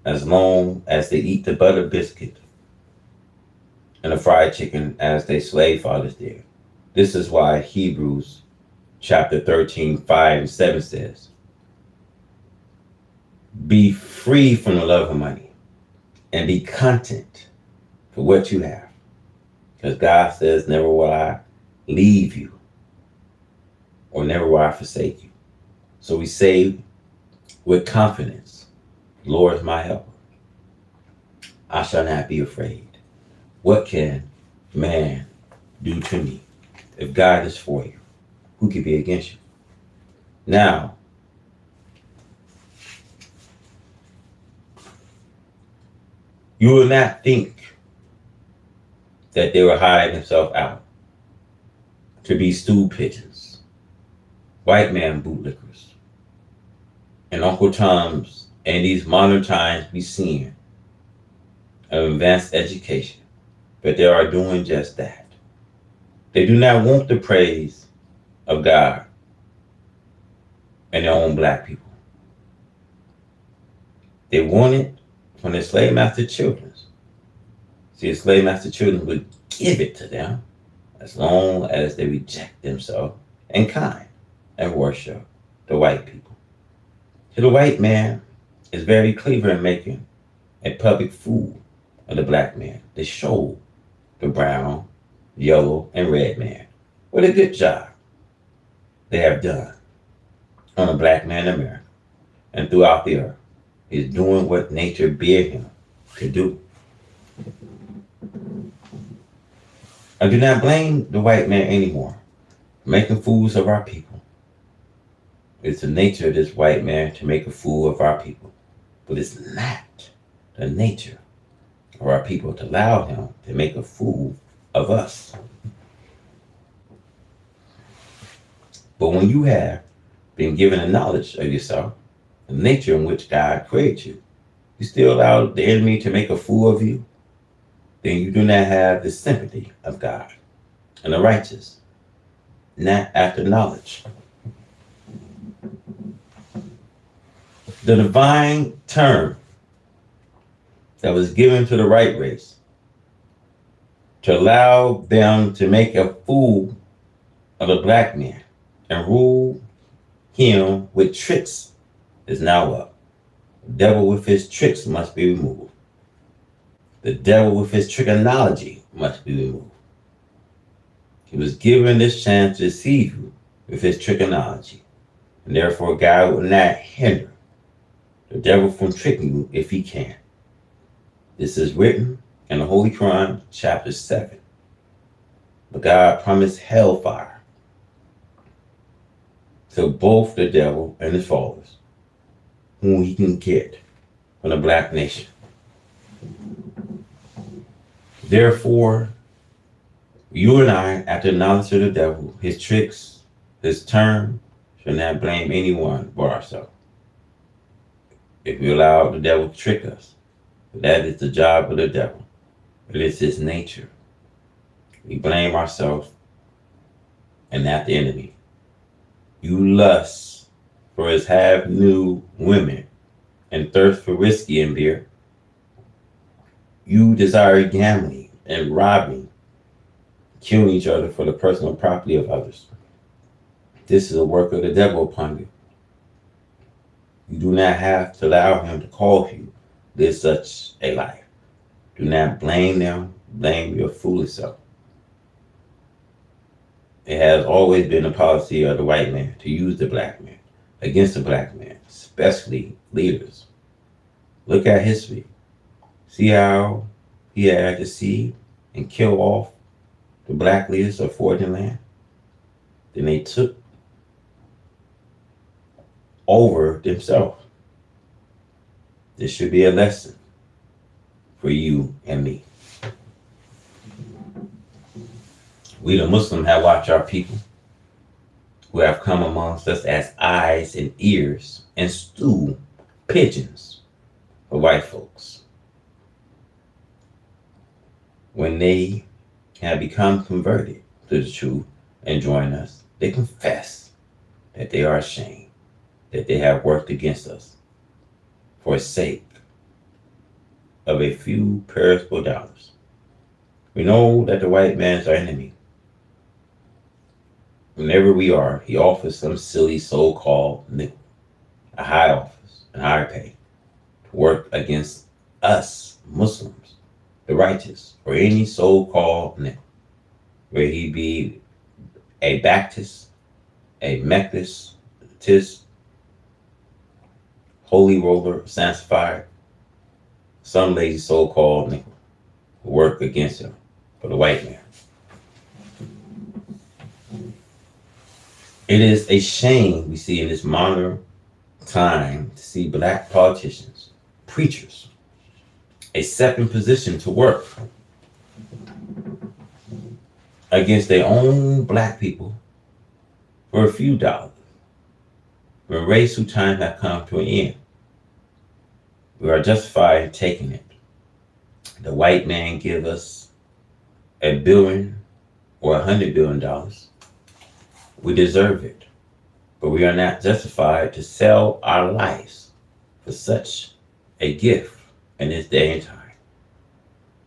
as long as they eat the butter biscuit and the fried chicken as their slave fathers did. This is why Hebrews chapter 13, 5 and 7 says, be free from the love of money and be content for what you have. Because God says, never will I leave you or never will I forsake you. So we say with confidence, the Lord is my helper. I shall not be afraid. What can man do to me? If God is for you, who can be against you? Now, you will not think that they were hiding themselves out to be stool pigeons, white man bootlickers, and Uncle Toms in these modern times we seeing of advanced education, but they are doing just that. They do not want the praise of God and their own black people. They want it from their slave master children. See, the slave master children would give it to them as long as they reject themselves and kind and worship the white people. So the white man is very clever in making a public fool of the black man. They show the brown, yellow, and red man what a good job they have done on the black man in America and throughout the earth. He's doing what nature bid him to do. I do not blame the white man anymore for making fools of our people. It's the nature of this white man to make a fool of our people. But it's not the nature of our people to allow him to make a fool of us. But when you have been given a knowledge of yourself, the nature in which God created you, you still allow the enemy to make a fool of you, then you do not have the sympathy of God and the righteous, not after knowledge. The divine term that was given to the white race to allow them to make a fool of the black man and rule him with tricks is now up. The devil with his tricks must be removed. The devil with his trigonology must be removed. He was given this chance to deceive you with his trigonology, and therefore God will not hinder the devil from tricking you if he can. This is written in the Holy Quran, chapter 7, But God promised hellfire to both the devil and his followers, whom he can get from the black nation. Therefore, you and I, after knowledge of the devil, his tricks, his term, should not blame anyone but ourselves. If we allow the devil to trick us, that is the job of the devil. It is his nature. We blame ourselves and not the enemy. You lust for his half-nude women and thirst for whiskey and beer. You desire gambling and robbing, killing each other for the personal property of others. This is a work of the devil upon you. You do not have to allow him to call you live such a life. Do not blame them, blame your foolish self. It has always been the policy of the white man to use the black man against the black man, especially leaders. Look at history. See how he had to see and kill off the black leaders of foreign land? Then they took over themselves. This should be a lesson for you and me. We the Muslims have watched our people who have come amongst us as eyes and ears and stool pigeons for white folks. When they have become converted to the truth and join us, they confess that they are ashamed that they have worked against us for sake of a few perishable dollars. We know that the white man is our enemy. Whenever we are, he offers some silly so-called nickel, a high office, and higher pay to work against us Muslims, the righteous, or any so-called nickel, where he be a Baptist, a Methodist, holy roller, sanctified, some lazy so-called nickel who work against him for the white man. It is a shame we see in this modern time to see black politicians, preachers, accepting position to work against their own black people for a few dollars. When racial time has come to an end, we are justified in taking it. The white man give us $1 billion or $100 billion. We deserve it, but we are not justified to sell our lives for such a gift in this day and time.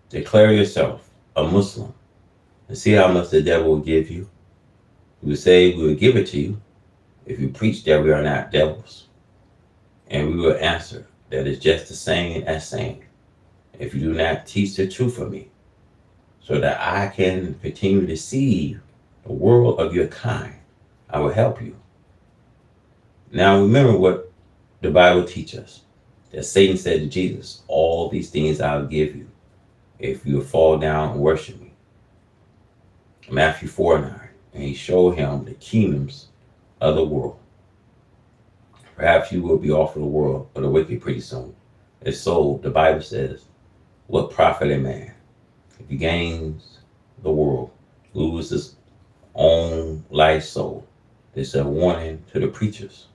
Declare yourself a Muslim and see how much the devil will give you. He will say we will give it to you if you preach that we are not devils. And we will answer that it's just the same as saying, if you do not teach the truth of me, so that I can continue to deceive the world of your kind, I will help you. Now remember what the Bible teaches us, that Satan said to Jesus, all these things I'll give you if you fall down and worship me. Matthew 4:9, and he showed him the kingdoms of the world. Perhaps you will be offered the world of the wicked pretty soon. If so, the Bible says, what profit a man if he gains the world, loses his own life soul? This is a warning to the preachers.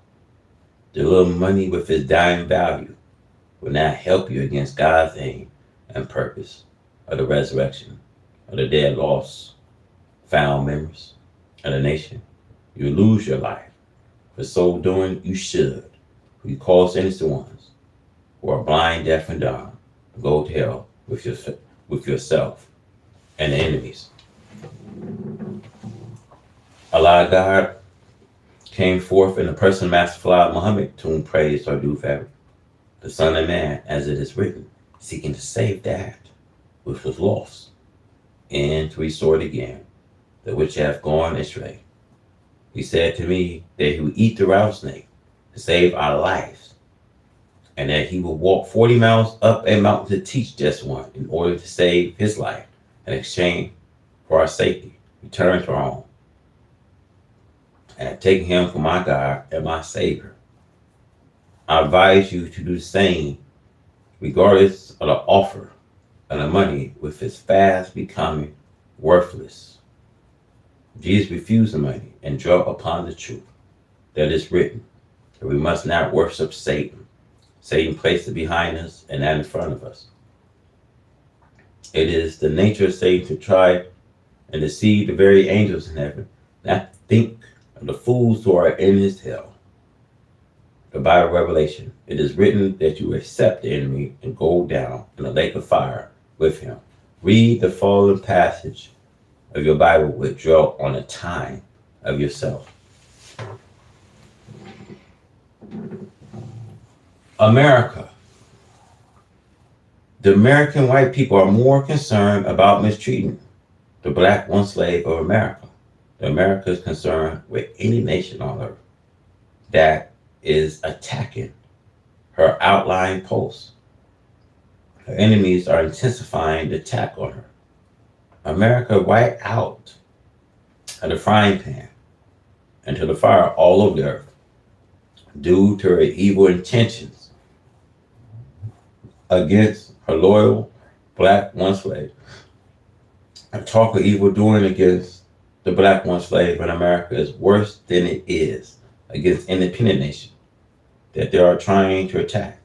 The little money with its dying value will not help you against God's aim and purpose of the resurrection of the dead, lost, found members of the nation. You lose your life. For so doing, you should. You cause innocent ones who are blind, deaf, and dumb to go to hell with yourself and the enemies. Allah God came forth in the person of Master Fard Muhammad, to whom praise are due forever, the Son of Man, as it is written, seeking to save that which was lost, and to restore it again, that which hath gone astray. He said to me that he would eat the rattlesnake to save our lives, and that he would walk 40 miles up a mountain to teach just one in order to save his life in exchange for our safety. return throne, and taking him for my God and my Savior. I advise you to do the same, regardless of the offer and the money, with its fast becoming worthless. Jesus refused the money and drew upon the truth that is written that we must not worship Satan. Satan placed it behind us and not in front of us. It is the nature of Satan to try and deceive the very angels in heaven, not think of the fools who are in his hell. The Bible Revelation, it is written that you accept the enemy and go down in the lake of fire with him. Read the following passage of your Bible with dwell on the time of yourself. America. The American white people are more concerned about mistreating the black one slave of America. America is concerned with any nation on earth that is attacking her outlying posts. Her enemies are intensifying the attack on her. America right out of the frying pan into the fire all over the earth due to her evil intentions against her loyal black one slave. A talk of evil doing against the black one slave in America is worse than it is against independent nations that they are trying to attack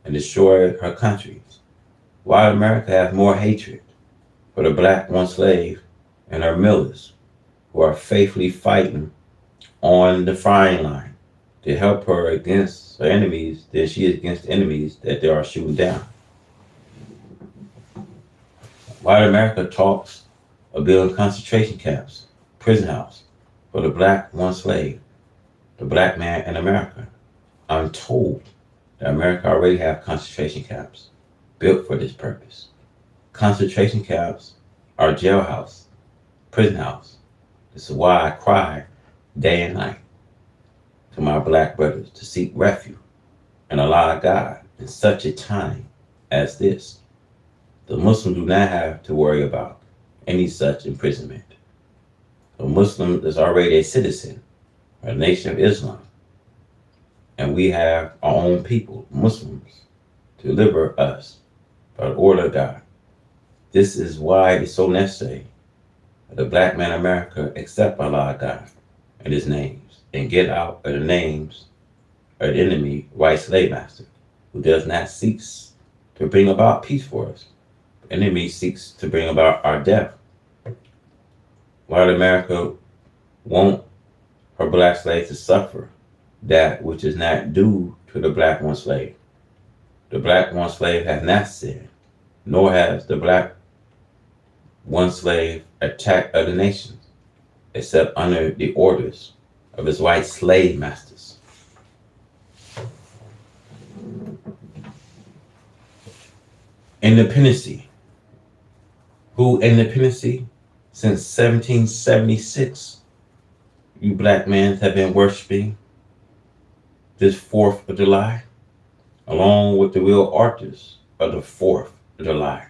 and destroy her countries. Why America has more hatred for the black one slave and her millers who are faithfully fighting on the frying line to help her against her enemies than she is against enemies that they are shooting down. White America talks of building concentration camps, prison house for the black one slave, the black man in America. I'm told that America already have concentration camps built for this purpose. Concentration camps are jailhouse, prison house. This is why I cry day and night to my black brothers to seek refuge and allow God in such a time as this. The Muslims do not have to worry about any such imprisonment. A Muslim is already a citizen of the Nation of Islam, and we have our own people, Muslims, to deliver us by the order of God. This is why it's so necessary that the black man in America accept Allah God and his names and get out of the names of the enemy, white slave master, who does not seek to bring about peace for us. The enemy seeks to bring about our death. White America won't her black slaves to suffer that which is not due to the black one slave. The black one slave has not sinned, nor has the black one slave attacked other nations, except under the orders of his white slave masters. Independency. Who independency? Since 1776, you black men have been worshiping this 4th of July, along with the real authors of the 4th of July,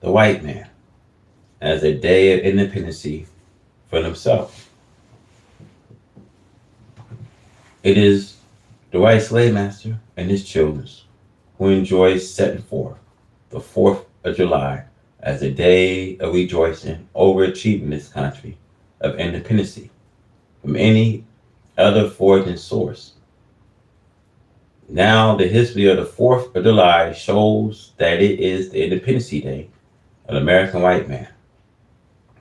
the white man, as a day of independency for themselves. It is the white slave master and his children who enjoy setting forth the 4th of July as a day of rejoicing over achieving this country of independency from any other foreign source. Now, the history of the 4th of July shows that it is the Independence Day of the American white man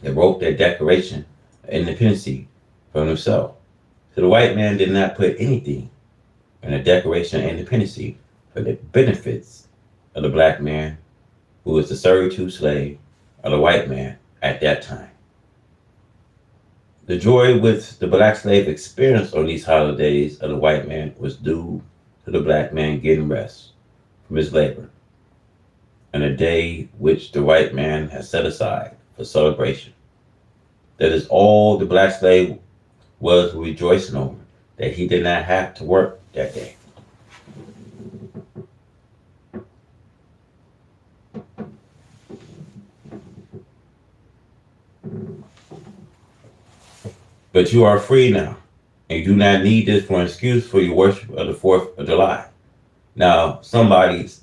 that wrote their Declaration of Independence for himself. So the white man did not put anything in the Declaration of Independence for the benefits of the black man who was the servitude slave of the white man at that time. The joy which the black slave experienced on these holidays of the white man was due to the black man getting rest from his labor, and a day which the white man has set aside for celebration. That is all the black slave was rejoicing over, that he did not have to work that day. But you are free now, and you do not need this for an excuse for your worship of the 4th of July. Now,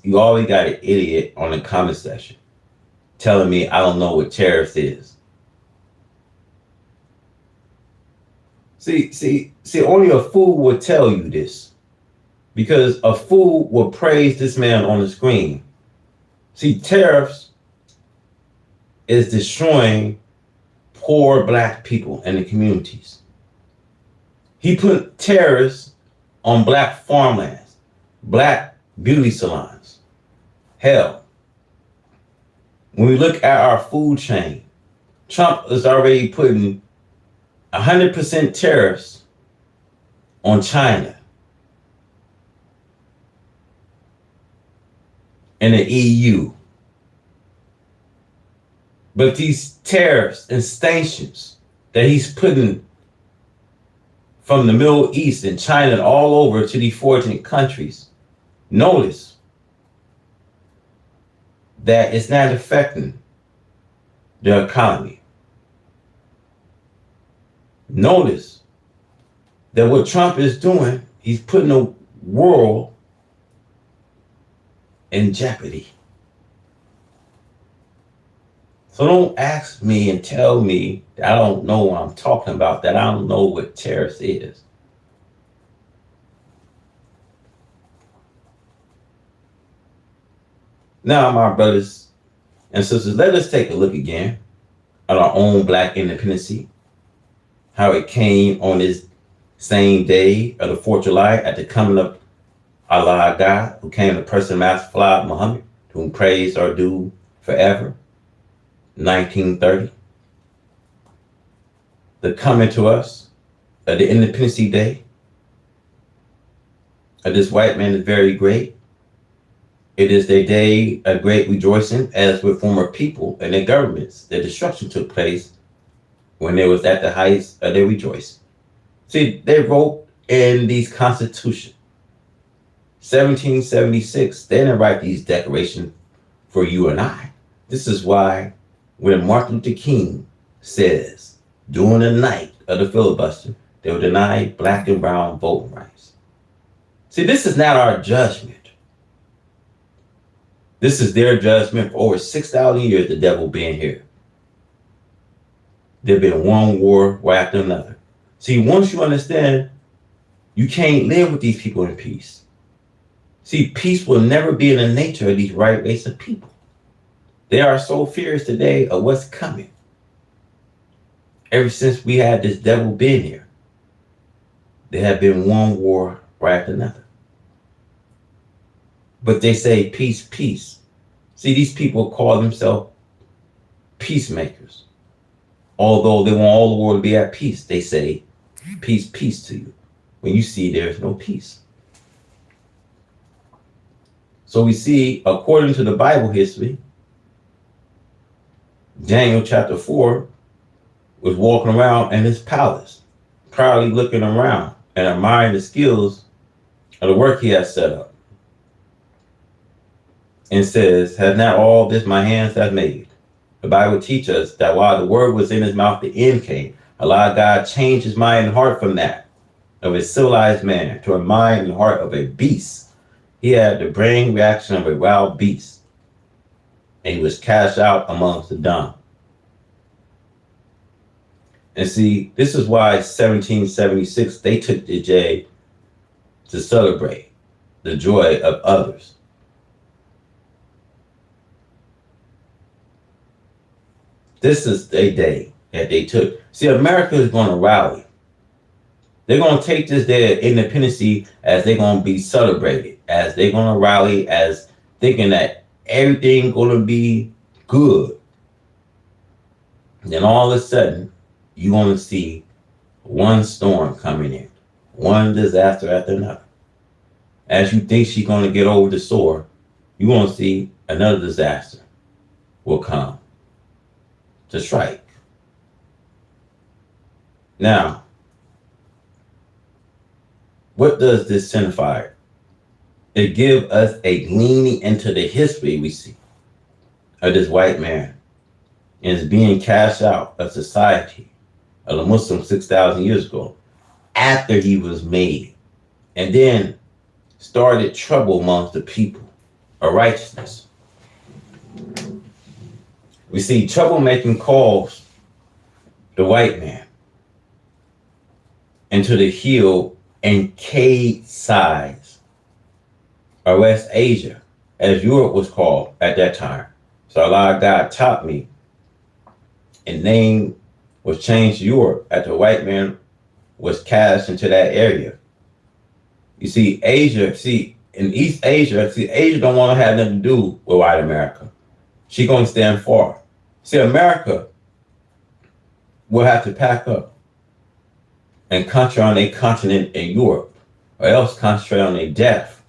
you always got an idiot on the comment section telling me I don't know what tariffs is. See, only a fool would tell you this, because a fool will praise this man on the screen. See, tariffs is destroying poor black people in the communities. He put tariffs on black farmlands, black beauty salons. Hell, when we look at our food chain, Trump is already putting 100% tariffs on China and the EU. But these tariffs and sanctions that he's putting from the Middle East and China and all over to these 14 countries, notice that it's not affecting the economy. Notice that what Trump is doing, he's putting the world in jeopardy. So don't ask me and tell me that I don't know what I'm talking about, that I don't know what tariffs is. Now, my brothers and sisters, let us take a look again at our own black independency, how it came on this same day of the 4th of July at the coming of Allah God, who came the person Master Fard Muhammad, to whom praise are due forever. 1930. The coming to us of the Independence Day of this white man is very great. It is a day of great rejoicing, as with former people and their governments. Their destruction took place when they was at the heights of their rejoicing. See, they wrote in these constitutions. 1776, they didn't write these declarations for you and I. This is why when Martin Luther King says during the night of the filibuster, they will deny black and brown voting rights. See, this is not our judgment. This is their judgment for over 6,000 years, the devil being here. There's been one war right after another. See, once you understand, you can't live with these people in peace. See, peace will never be in the nature of these right race of people. They are so fierce today of what's coming. Ever since we had this devil been here, there have been one war right after another. But they say peace, peace. See, these people call themselves peacemakers. Although they want all the world to be at peace, they say peace, peace to you, when you see there's no peace. So we see, according to the Bible history, Daniel chapter 4 was walking around in his palace, proudly looking around and admiring the skills of the work he has set up. And says, has not all this my hands have made? The Bible teaches us that while the word was in his mouth, the end came. Allah God changed his mind and heart from that of a civilized man to a mind and heart of a beast. He had the brain reaction of a wild beast, and he was cast out amongst the dumb. And see, this is why 1776, they took the day to celebrate the joy of others. This is a day that they took. See, America is going to rally. They're going to take this day of independence as they're going to be celebrated, as they're going to rally, as thinking that everything going to be good. Then all of a sudden, you're going to see one storm coming in, one disaster after another. As you think she's going to get over the sore, you're going to see another disaster will come to strike. Now, what does this signify? It gives us a gleaning into the history we see of this white man and is being cast out of society of the Muslim 6,000 years ago, after he was made, and then started trouble amongst the people of righteousness. We see troublemaking calls the white man into the hill and cave sides of West Asia, as Europe was called at that time. So Allah God taught me, and name was changed to Europe after the white man was cast into that area. You see, in East Asia, Asia don't want to have nothing to do with white America. She gonna stand far. See, America will have to pack up and concentrate on a continent in Europe, or else concentrate on their death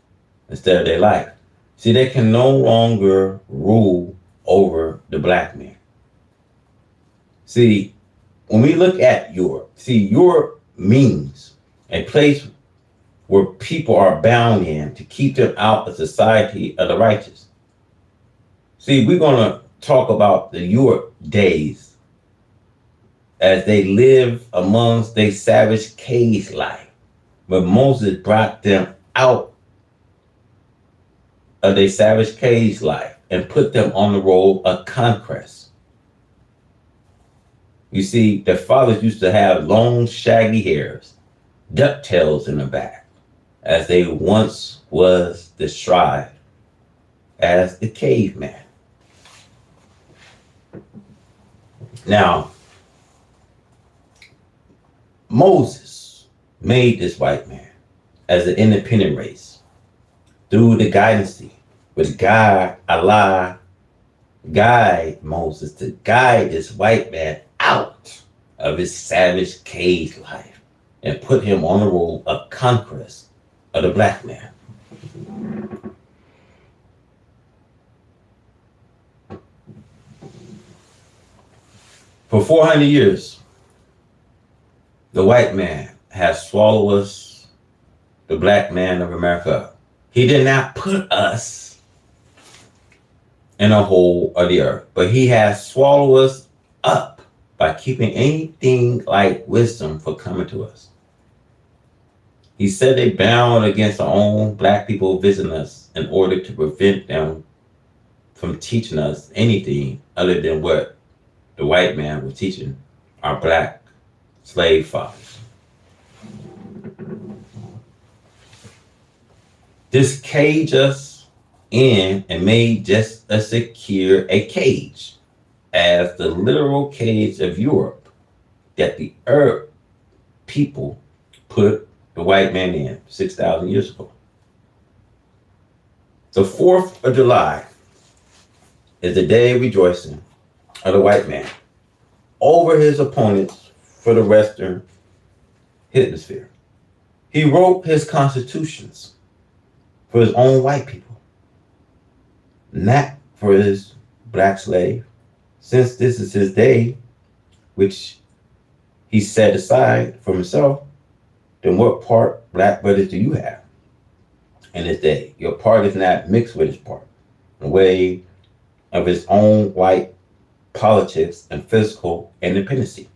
instead of their life. See, they can no longer rule over the black man. See, when we look at Europe, Europe means a place where people are bound in to keep them out of society of the righteous. See, we're going to talk about the Europe days as they live amongst their savage cage life, but Moses brought them out of their savage cage life and put them on the road of conquest. You see, their fathers used to have long, shaggy hairs, ducktails in the back, as they once was described as the caveman. Now, Moses made this white man as an independent race through the guidance with God, Allah, guide Moses to guide this white man out of his savage cage life and put him on the road of conquest of the black man. For 400 years, the white man has swallowed us, the black man of America. He did not put us in a hole of the earth, but he has swallowed us up by keeping anything like wisdom from coming to us. He said they bound against our own black people visiting us in order to prevent them from teaching us anything other than what the white man was teaching our black slave fathers. This caged us in and made just as secure a cage as the literal cage of Europe that the Arab people put the white man in 6,000 years ago. The 4th of July is the day of rejoicing of the white man over his opponents for the Western Hemisphere. He wrote his constitutions for his own white people, not for his black slave. Since this is his day, which he set aside for himself, then what part, black brothers, do you have in this day? Your part is not mixed with his part, in the way of his own white politics and physical independency.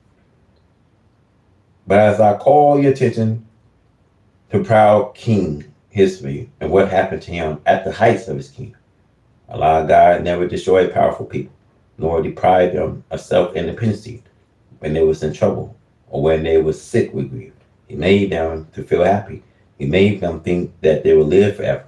But as I call your attention to proud king history and what happened to him at the heights of his kingdom, Allah God never destroyed powerful people, nor deprived them of self-independency when they was in trouble or when they was sick with grief. He made them to feel happy. He made them think that they will live forever.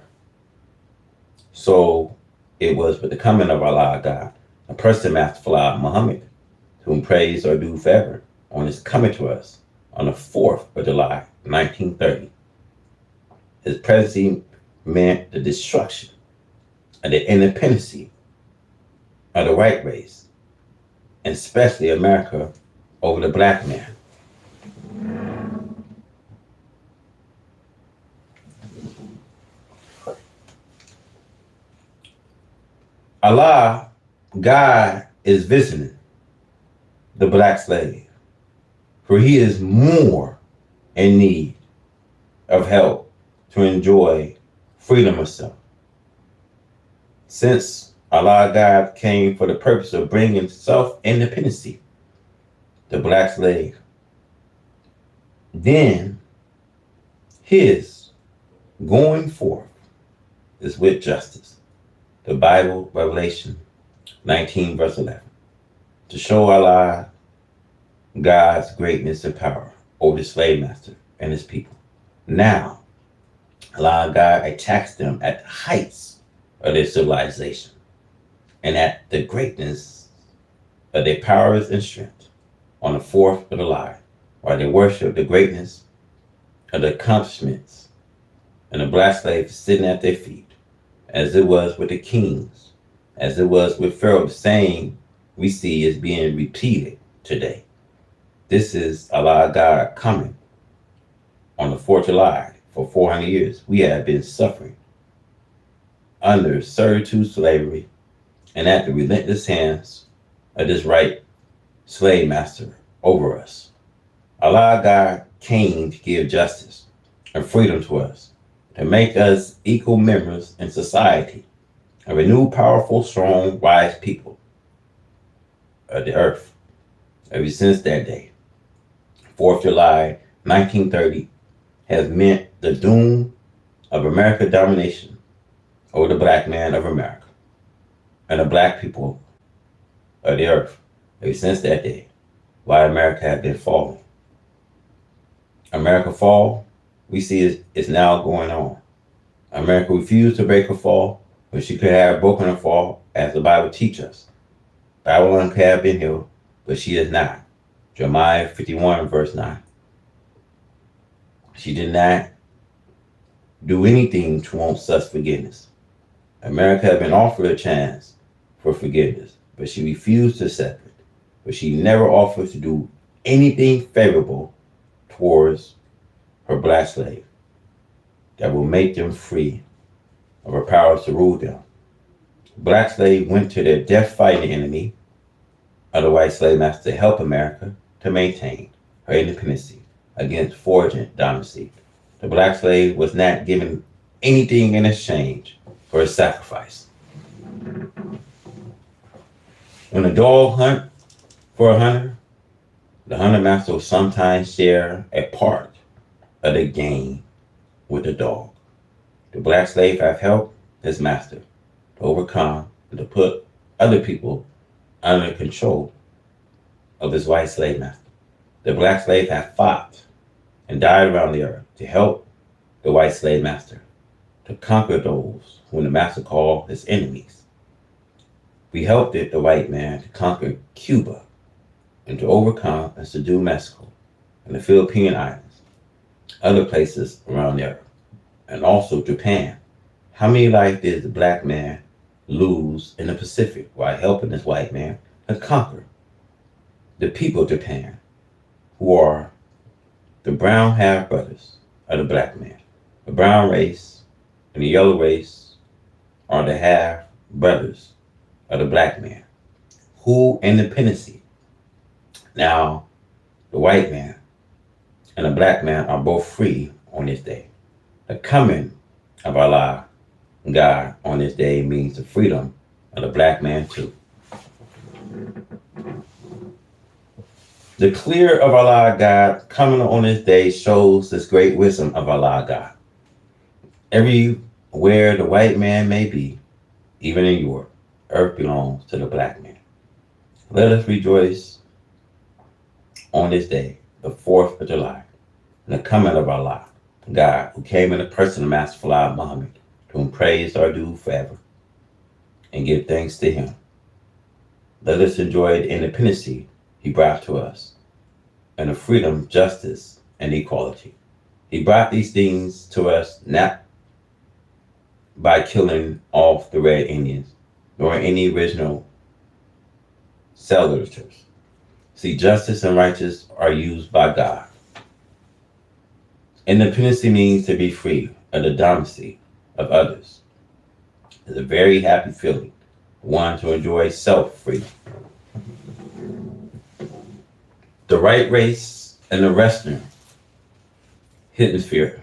So it was with the coming of Allah God, a person, Master Muhammad, to whom praise are due forever, on his coming to us on the 4th of July, 1930. His presidency meant the destruction of the independency of the white race, and especially America, over the black man. Allah, God, is visiting the black slave, for he is more in need of help to enjoy freedom of self. Since Allah God came for the purpose of bringing self-independency, the black slave Then his going forth is with justice. The Bible, Revelation 19, verse 11. To show Allah God's greatness and power over the slave master and his people. Now, Allah God attacks them at the heights of their civilization and at the greatness of their powers and strength on the fourth of the line, while they worship the greatness of the accomplishments and the black slave sitting at their feet, as it was with the kings, as it was with Pharaoh. The same we see is being repeated today. This is Allah God coming on the 4th of July. For 400 years, we have been suffering under servitude, slavery, and at the relentless hands of this right slave master over us. Allah God came to give justice and freedom to us, to make us equal members in society, a renewed, powerful, strong, wise people of the earth. Ever since that day, 4th July 1930 has meant the doom of American domination over the black man of America and the black people of the earth. Ever since that day, why America has been falling. America fall, we see it's now going on. America refused to break her fall when she could have broken her fall, as the Bible teaches us. Babylon could have been healed, but she is not. Jeremiah 51, verse 9. She did not do anything to want such forgiveness. America had been offered a chance for forgiveness, but she refused to accept it. But she never offered to do anything favorable towards her black slave that will make them free of her powers to rule them. Black slave went to their death fighting the enemy of the white slave master to help America to maintain her independence against foreign dominancy. The black slave was not given anything in exchange for his sacrifice. When a dog hunt for a hunter, the hunter master will sometimes share a part of the game with the dog. The black slave have helped his master to overcome and to put other people under control of his white slave master. The black slave have fought and died around the earth to help the white slave master to conquer those whom the master called his enemies. We helped the white man to conquer Cuba and to overcome and subdue Mexico and the Philippine Islands, other places around the earth, and also Japan. How many lives did the black man lose in the Pacific while helping this white man to conquer the people of Japan, who are the brown half brothers of the black man? The brown race and the yellow race are the half brothers of the black man, who independency. Now, the white man and the black man are both free on this day. The coming of Allah God on this day means the freedom of the black man too. The clear of Allah God coming on this day shows this great wisdom of Allah God. Everywhere the white man may be, even in Europe, earth belongs to the black man. Let us rejoice on this day, the 4th of July, and the coming of Allah God, who came in the person of Master Fala Muhammad, to whom praise are due forever, and give thanks to him. Let us enjoy the independence he brought to us, and the freedom, justice, and equality. He brought these things to us not by killing off the Red Indians, nor any original settlers. See, justice and righteousness are used by God. Independence means to be free of the dominancy of others. It's a very happy feeling, one to enjoy self-freedom. The right race and the Western hemisphere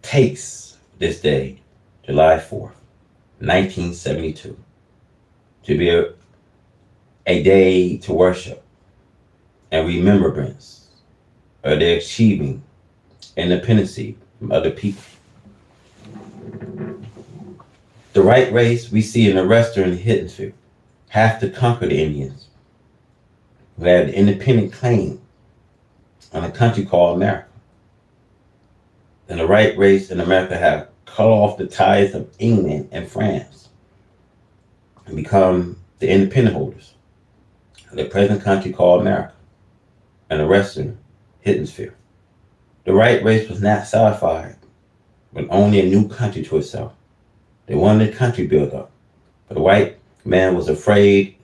takes this day, July 4th, 1972, to be a day to worship and remembrance or they're achieving independency from other people. The right race we see in the Western Hemisphere have to conquer the Indians who had the independent claim on a country called America. And the right race in America have cut off the ties of England and France and become the independent holders of the present country called America and the Western Hemisphere. The right race was not satisfied with only a new country to itself. They wanted a country built up. But the white man was afraid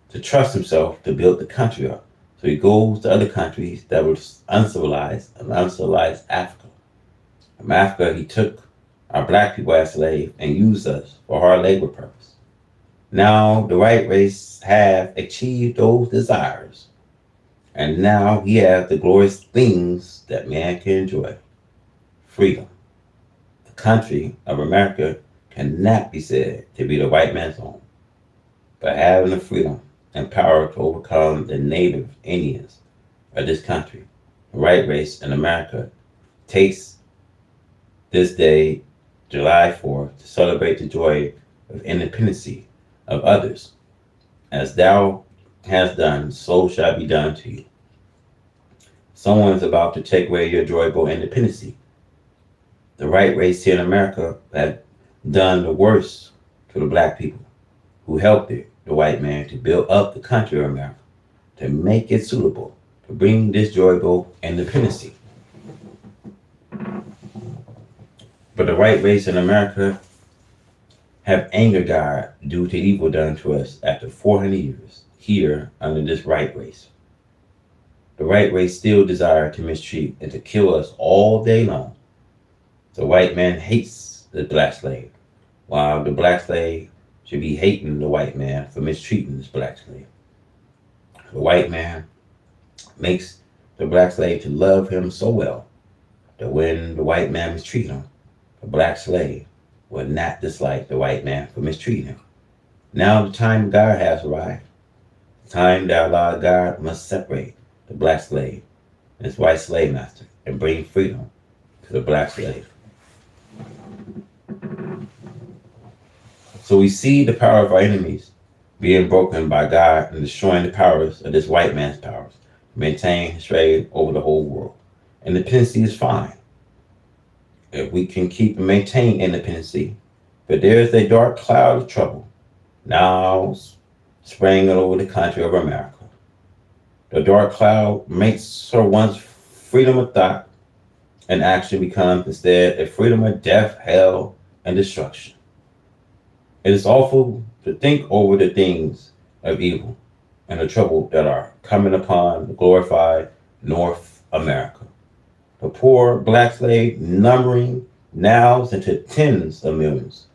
to trust himself to build the country up. So he goes to other countries that were uncivilized, and uncivilized Africa. From Africa, he took our black people as slaves and used us for hard labor purpose. Now the white race have achieved those desires. And now he has the glorious things that man can enjoy. Freedom. The country of America cannot be said to be the white man's home. But having the freedom and power to overcome the native Indians of this country, the white race in America takes this day, July 4th, to celebrate the joy of independency of others. As thou hast done, so shall be done to you. Someone is about to take away your joyful independency. The right race here in America have done the worst to the black people who helped the white man to build up the country of America, to make it suitable, to bring this joyful independency. But the white race in America have angered God due to evil done to us after 400 years here under this right race. The right race still desire to mistreat and to kill us all day long. The white man hates the black slave, while the black slave should be hating the white man for mistreating this black slave. The white man makes the black slave to love him so well that when the white man mistreats him, the black slave will not dislike the white man for mistreating him. Now the time God has arrived, the time that Allah God must separate the black slave and his white slave master and bring freedom to the black slave. So we see the power of our enemies being broken by God and destroying the powers of this white man's powers to maintain his trade over the whole world. Independency is fine if we can keep and maintain independency, but there is a dark cloud of trouble now spraying over the country of America. The dark cloud makes her once freedom of thought and action becomes instead a freedom of death, hell, and destruction. It is awful to think over the things of evil and the trouble that are coming upon the glorified North America. The poor black slave numbering now into tens of millions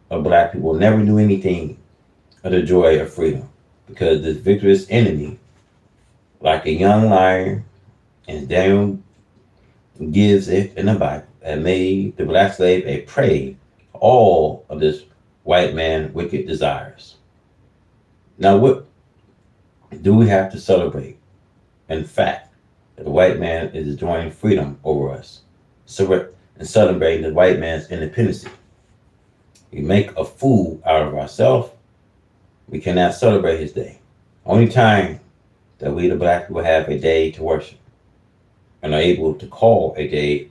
of black people never knew anything of the joy of freedom because this victorious enemy, like a young lion, and Daniel gives it in the Bible, had made the black slave a prey to all of this white man wicked desires. Now what do we have to celebrate? In fact, the white man is enjoying freedom over us and celebrating the white man's independence. We make a fool out of ourselves. We cannot celebrate his day. Only time that we the black people have a day to worship and are able to call a day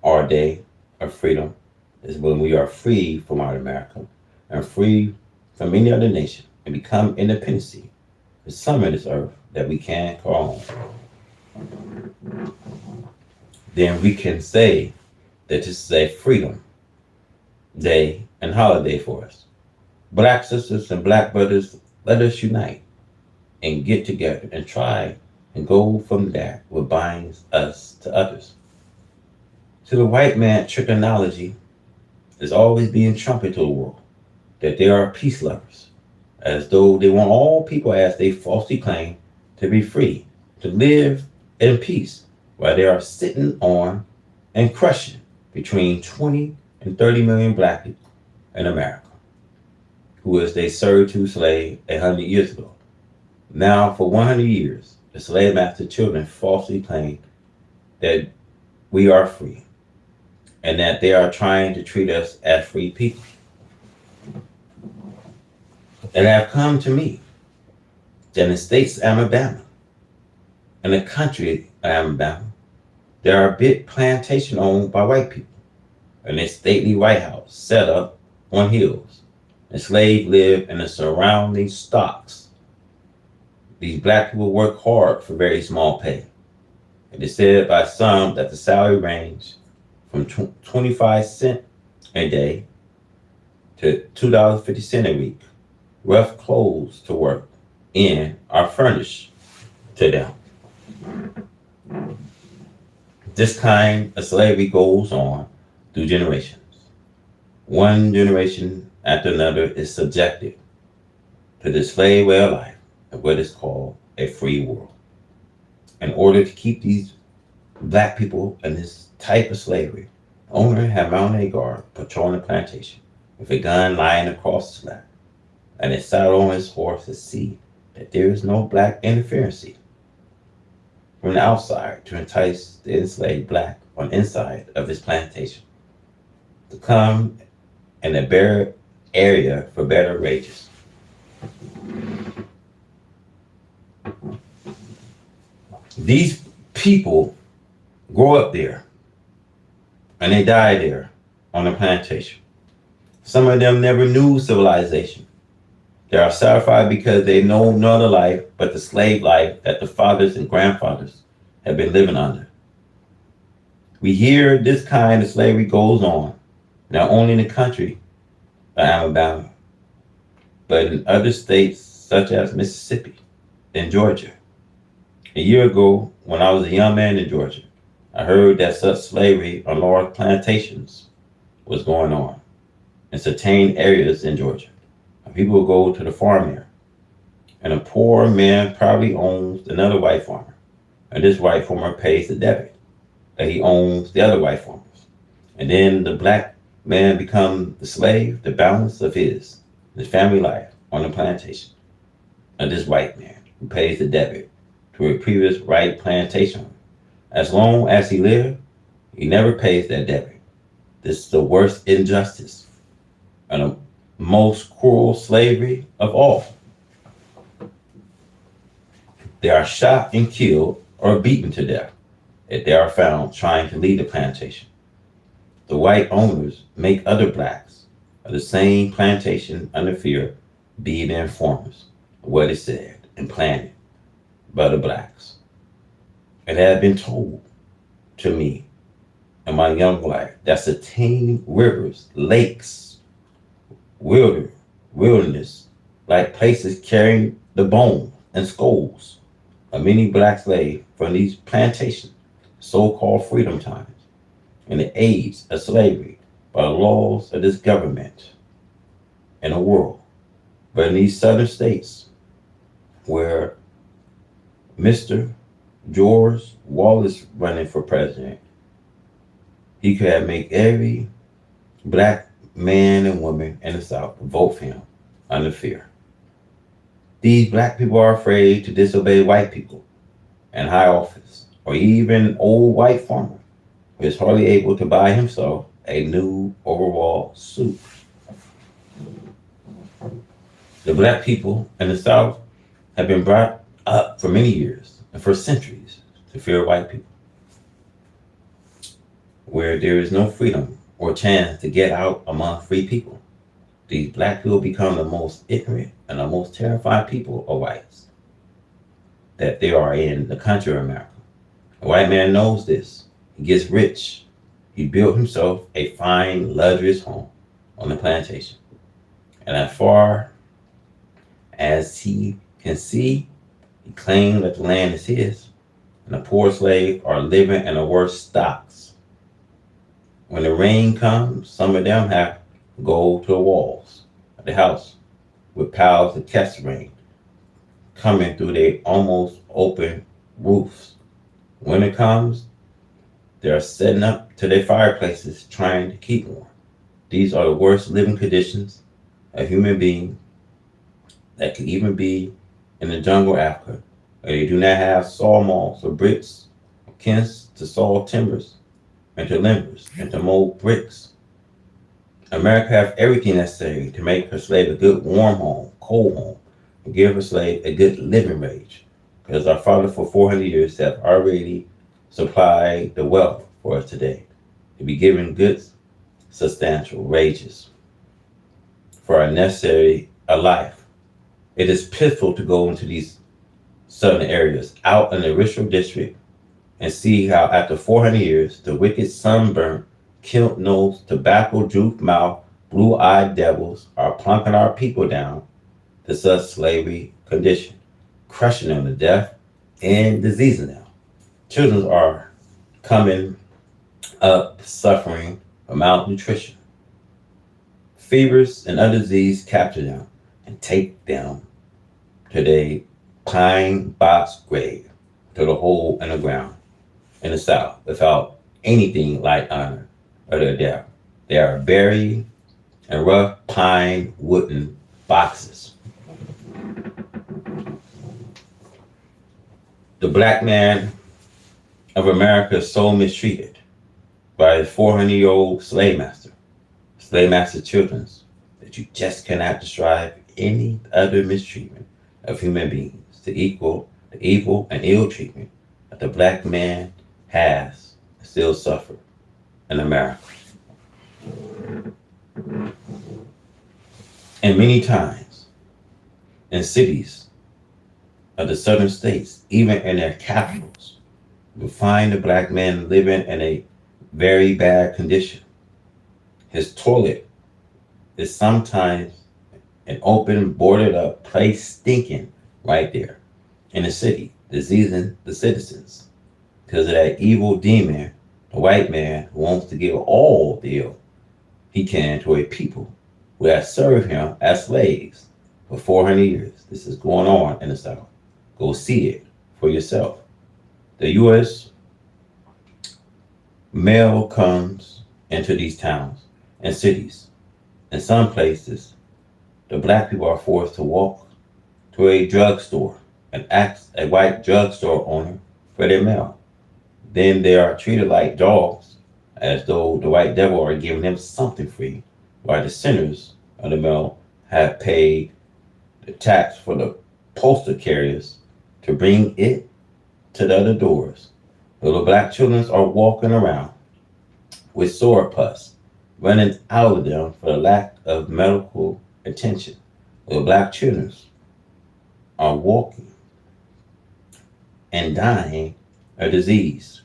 our day of freedom is when we are free from our America and free from any other nation and become independency, the sum of this earth that we can call home. Then we can say that this is a freedom day and holiday for us. Black sisters and black brothers, let us unite and get together and try and go from that what binds us to others. To the white man, trigonology is always being trumpeted to the world that they are peace lovers, as though they want all people, as they falsely claim, to be free, to live in peace, while they are sitting on and crushing between 20 and 30 million black people in America, who as they served to slave 100 years ago. Now, for 100 years, the slave master children falsely claim that we are free and that they are trying to treat us as free people. And have come to me that in the states of Alabama, in the country of Alabama, there are big plantations owned by white people and a stately White House set up on hills. And slaves live in the surrounding stocks. These black people work hard for very small pay. It is said by some that the salary range from 25 cents a day to $2.50 a week. Rough clothes to work in are furnished to them. This kind of slavery goes on through generations. One generation after another is subjected to the slave way of life of what is called a free world. In order to keep these black people in this type of slavery, the owner had mounted a guard patrolling the plantation with a gun lying across his lap, and he sat on his horse to see that there is no black interference from the outside to entice the enslaved black on the inside of his plantation to come in a better area for better wages. These people grow up there and they die there on the plantation. Some of them never knew civilization. They are satisfied because they know no other life but the slave life that the fathers and grandfathers have been living under. We hear this kind of slavery goes on not only in the country of Alabama, but in other states such as Mississippi and Georgia. A year ago, when I was a young man in Georgia, I heard that such slavery on large plantations was going on in certain areas in Georgia. People will go to the farm there, and a poor man probably owns another white farmer, and this white farmer pays the debit that he owns the other white farmers. And then the black man becomes the slave, the balance of his family life on the plantation of this white man who pays the debit to a previous white plantation owner. As long as he lives, he never pays that debit. This is the worst injustice and the most cruel slavery of all. They are shot and killed or beaten to death if they are found trying to leave the plantation. The white owners make other blacks of the same plantation under fear be the informers of what is said and planned by the blacks. It had been told to me in my young life that certain rivers, lakes, wilderness, like places carrying the bones and skulls of many black slaves from these plantations, so-called freedom times, and the age of slavery by the laws of this government and the world. But in these southern states where Mr. George Wallace running for president, he could have made every black man and woman in the South vote for him under fear. These black people are afraid to disobey white people in high office, or even old white farmer who is hardly able to buy himself a new overall suit. The black people in the South have been brought up for many years and for centuries to fear white people. Where there is no freedom or chance to get out among free people, these black people become the most ignorant and the most terrified people of whites that there are in the country of America. A white man knows this. He gets rich. He built himself a fine, luxurious home on the plantation. And as far as he can see, he claims that the land is his, and the poor slaves are living in the worst stocks. When the rain comes, some of them have to go to the walls of the house with piles to catch the rain coming through their almost open roofs. When it comes, they are setting up to their fireplaces trying to keep warm. These are the worst living conditions of human beings that could even be in the jungle of Africa, where they do not have sawmills or bricks or to saw timbers and to limbers and to mold bricks. America have everything necessary to make her slave a good warm home, cold home, and give her slave a good living wage. Because our father for 400 years have already supplied the wealth for us today to be given good, substantial wages for our necessary a life. It is pitiful to go into these southern areas out in the ritual district and see how after 400 years the wicked sunburnt, killed nose, tobacco juice mouth, blue-eyed devils are plunking our people down to such slavery condition, crushing them to death and diseasing them. Children are coming up suffering from malnutrition. Fevers and other disease capture them and take them to their pine box grave, to the hole in the ground in the South without anything like honor or their death. They are buried in rough pine wooden boxes. The black man of America is so mistreated by his 400-year-old slave master, children's, that you just cannot describe any other mistreatment of human beings to equal the evil and ill treatment that the black man has and still suffer in America. And many times in cities of the southern states, even in their capitals, you find the black man living in a very bad condition. His toilet is sometimes an open, boarded up place stinking right there in the city, diseasing the citizens because of that evil demon, the white man who wants to give all the ill he can to a people who have served him as slaves for 400 years. This is going on in the South. Go see it for yourself. The U.S. mail comes into these towns and cities. In some places, the black people are forced to walk to a drugstore and ask a white drugstore owner for their mail. Then they are treated like dogs, as though the white devil are giving them something free, while the sinners of the mail have paid the tax for the postal carriers to bring it to the other doors. Little black children are walking around with sore pus running out of them for the lack of medical attention. Little black children are walking and dying of disease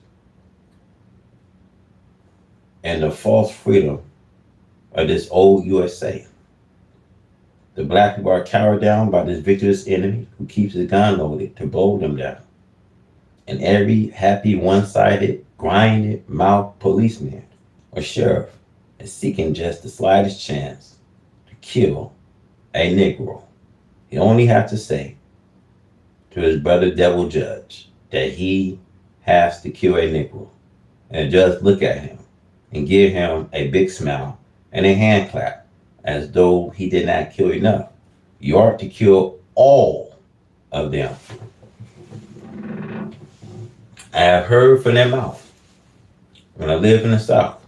and the false freedom of this old USA. The black people are carried down by this victorious enemy who keeps his gun loaded to blow them down. And every happy, one-sided, grinded mouth policeman or sheriff is seeking just the slightest chance to kill a Negro. He only has to say to his brother devil judge that he has to kill a Negro. And the judge look at him and give him a big smile and a hand clap as though he did not kill enough. You are to kill all of them. I have heard from their mouth. When I live in the South,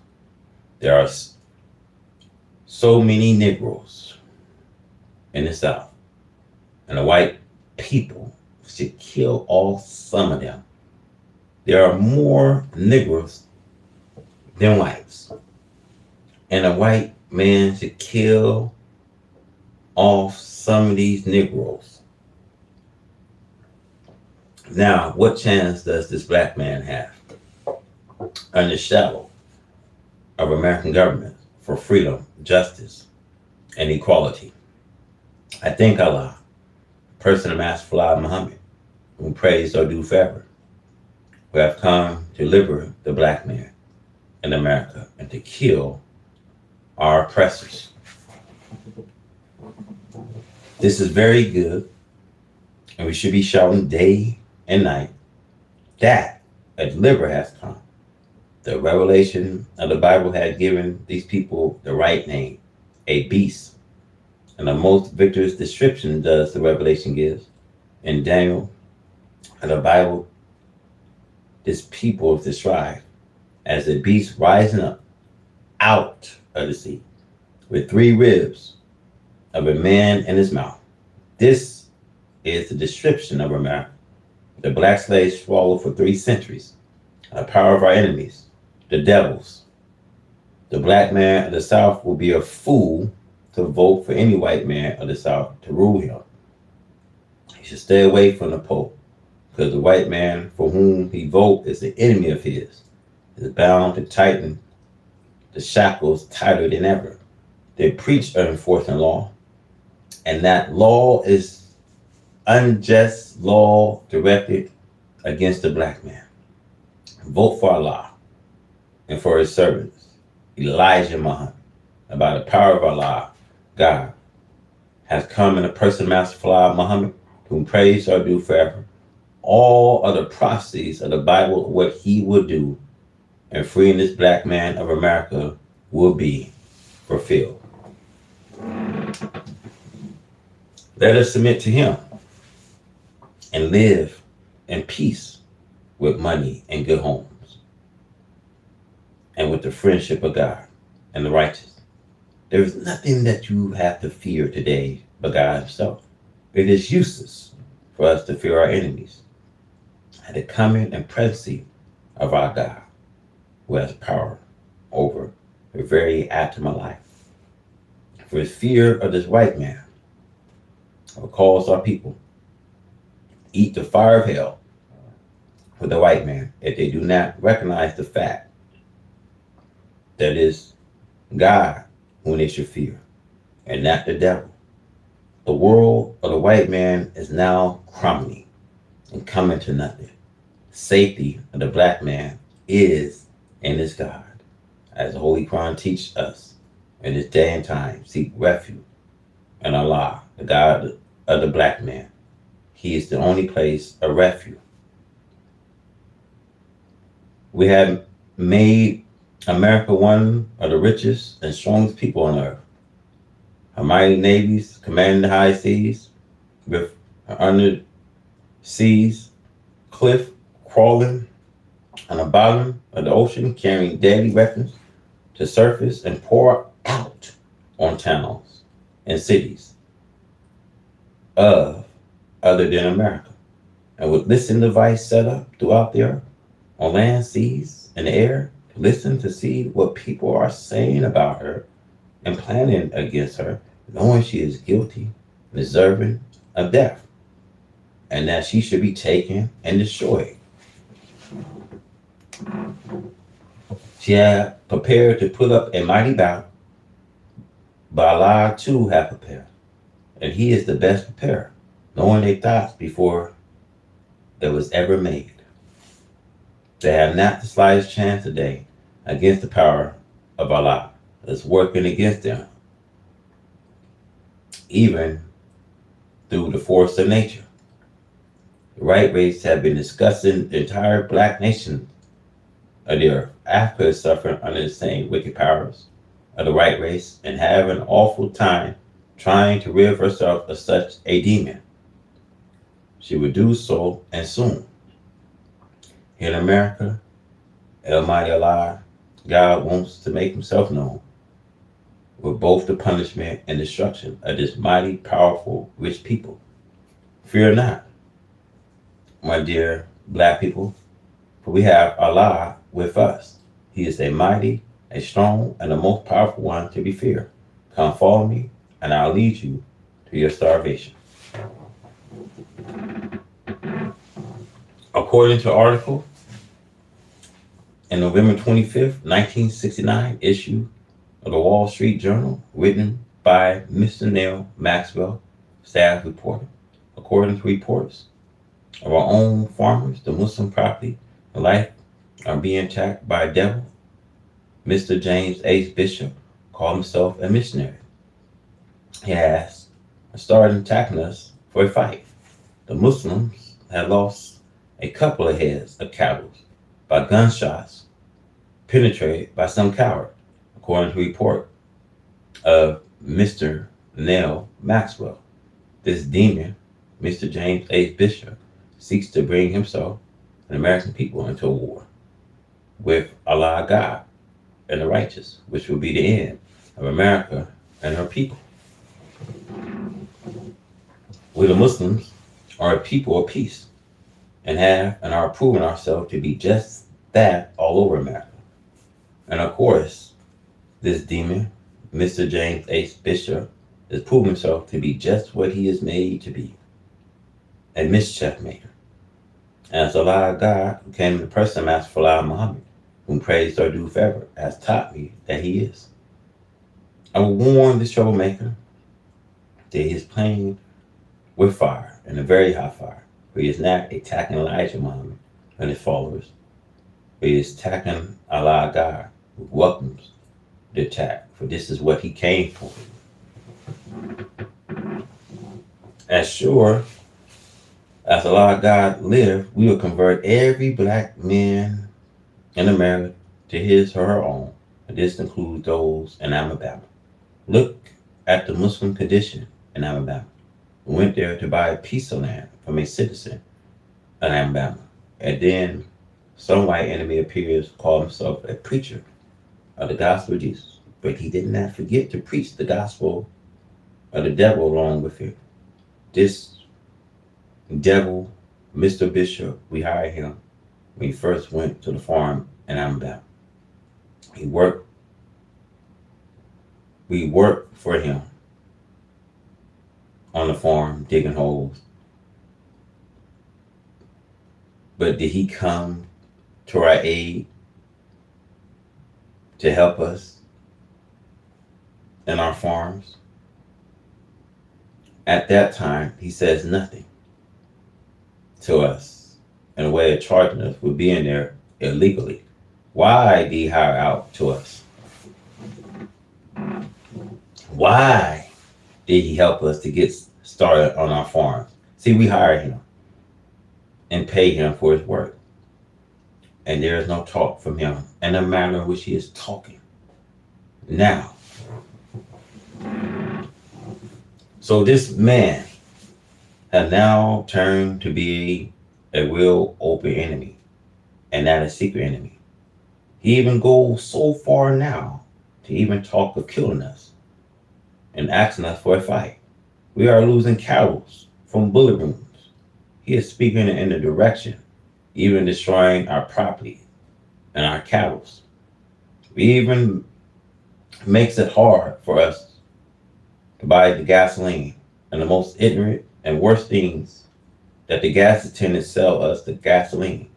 there are so many Negroes in the South, and the white people should kill off some of them. There are more Negroes than whites, and a white man should kill off some of these Negroes. Now, what chance does this black man have under shadow of American government for freedom, justice, and equality? I thank Allah, person of Master Fala Muhammad, who praise or do forever, who have come to liberate the black man in America and to kill our oppressors. This is very good, and we should be shouting day and night that a deliverer has come. The revelation of the Bible had given these people the right name, a beast. And the most victorious description does the revelation gives in Daniel, and the Bible this people of this tribe as a beast rising up out of the sea with three ribs of a man in his mouth. This is the description of America. The black slaves swallowed for 3 centuries the power of our enemies, the devils. The black man of the South will be a fool to vote for any white man of the South to rule him. He should stay away from the Pope because the white man for whom he votes is the enemy of his, is bound to tighten the shackles tighter than ever. They preach of enforcing law, and that law is unjust law directed against the black man. Vote for Allah and for his servants, Elijah Muhammad, and by the power of Allah, God has come in the person of Master Fala Muhammad, whom praise are due forever. All of the prophecies of the Bible, what he will do and freeing this black man of America will be fulfilled. Let us submit to him and live in peace with money and good homes and with the friendship of God and the righteous. There is nothing that you have to fear today but God himself. It is useless for us to fear our enemies and the coming and presence of our God, who has power over the very atom of life. For his fear of this white man will cause our people eat the fire of hell with the white man if they do not recognize the fact that it is God whom they should fear and not the devil. The world of the white man is now crumbling and coming to nothing. Safety of the black man is in his God. As the Holy Quran teaches us, in this day and time, seek refuge in Allah, the God of the black man. He is the only place of refuge. We have made America one of the richest and strongest people on earth. Her mighty navies commanding the high seas, with her under seas, cliff crawling on the bottom of the ocean, carrying deadly weapons to surface and pour out on towns and cities of other than America. And with listening device set up throughout the earth, on land, seas, and the air, to listen to see what people are saying about her and planning against her, knowing she is guilty, deserving of death, and that she should be taken and destroyed. She had prepared to put up a mighty battle, but Allah too had prepared, and he is the best preparer, knowing their thoughts before there was ever made. They have not the slightest chance today against the power of Allah that's working against them, even through the force of nature. The right race have been discussing the entire black nation of the earth. Africa is suffering under the same wicked powers of the right race and having an awful time trying to rid herself of such a demon. She will do so, and soon. Here in America, Almighty Allah, God wants to make himself known with both the punishment and destruction of this mighty, powerful, rich people. Fear not, my dear black people, for we have Allah with us. He is a mighty, a strong, and the most powerful one to be feared. Come follow me, and I'll lead you to your salvation. According to the article in November 25th, 1969, issue of the Wall Street Journal, written by Mr. Neil Maxwell, staff reporter. According to reports of our own farmers, the Muslim property and life are being attacked by a devil. Mr. James H. Bishop called himself a missionary. He has started attacking us for a fight. The Muslims have lost a couple of heads of cattle by gunshots penetrated by some coward, according to a report of Mr. Neil Maxwell. This demon, Mr. James H. Bishop, seeks to bring himself and American people into a war with Allah God and the righteous, which will be the end of America and her people. We, the Muslims, are a people of peace and have and are proving ourselves to be just that all over America. And of course, this demon, Mr. James H. Bishop, has proven himself to be just what he is made to be, a mischief maker. As Allah God, who came in the person of Master Fala Muhammad, whom praise are due forever, has taught me that he is. I will warn this troublemaker that he is playing with fire, and a very hot fire, for he is not attacking Elijah Muhammad and his followers, but he is attacking Allah God, who welcomes the attack, for this is what he came for. As sure as Allah God live, we will convert every black man in America to his or her own, and this includes those in Alabama. Look at the Muslim condition in Alabama. We went there to buy a piece of land from a citizen in Alabama, and then some white enemy appears to call himself a preacher of the gospel of Jesus, but he did not forget to preach the gospel of the devil along with it. This devil, Mr. Bishop, we hired him when he first went to the farm in Alabama. We worked for him on the farm, digging holes. But did he come to our aid to help us in our farms? At that time, he says nothing to us in a way of charging us with being there illegally. Why did he hire out to us? Why did he help us to get started on our farms? See, we hired him and pay him for his work. And there is no talk from him in the manner in which he is talking now. So this man has now turned to be a real open enemy and not a secret enemy. He even goes so far now to even talk of killing us and asking us for a fight. We are losing cattle from bullet wounds. He is speaking in the direction, even destroying our property and our cattle. He even makes it hard for us to buy the gasoline, and the most ignorant and worst things that the gas attendants sell us the gasoline.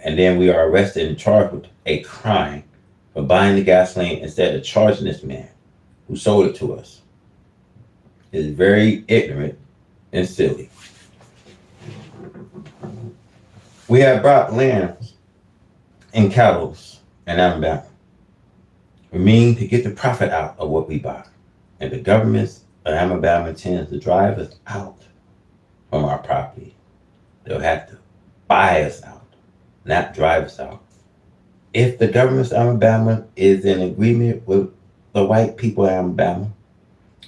And then we are arrested and charged with a crime for buying the gasoline instead of charging this man who sold it to us. It is very ignorant and silly. We have brought lambs and cattle in Alabama. We mean to get the profit out of what we buy. And the government of Alabama intends to drive us out from our property. They'll have to buy us out, not drive us out. If the government of Alabama is in agreement with the white people of Alabama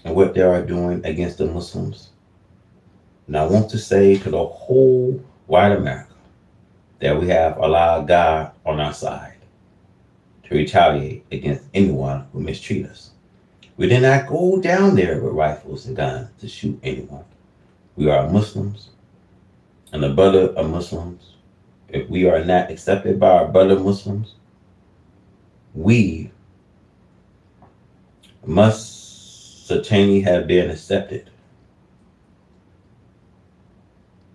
and what they are doing against the Muslims, and I want to say to the whole white America that we have Allah God on our side to retaliate against anyone who mistreat us. We did not go down there with rifles and guns to shoot anyone. We are Muslims, and the brother of Muslims, if we are not accepted by our brother Muslims, we must certainly have been accepted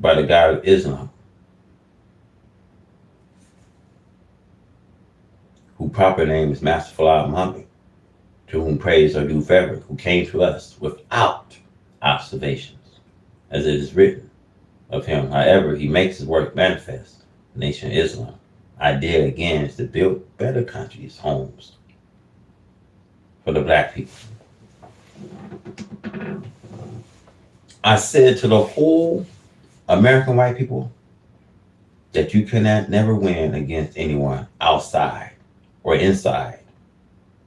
by the God of Islam, whose proper name is Master Fala Muhammad, to whom praise are due forever, who came to us without observations, as it is written of him. However, he makes his work manifest. The nation of Islam idea again is to build better countries, homes for the black people. I said to the whole American white people that you cannot never win against anyone outside or inside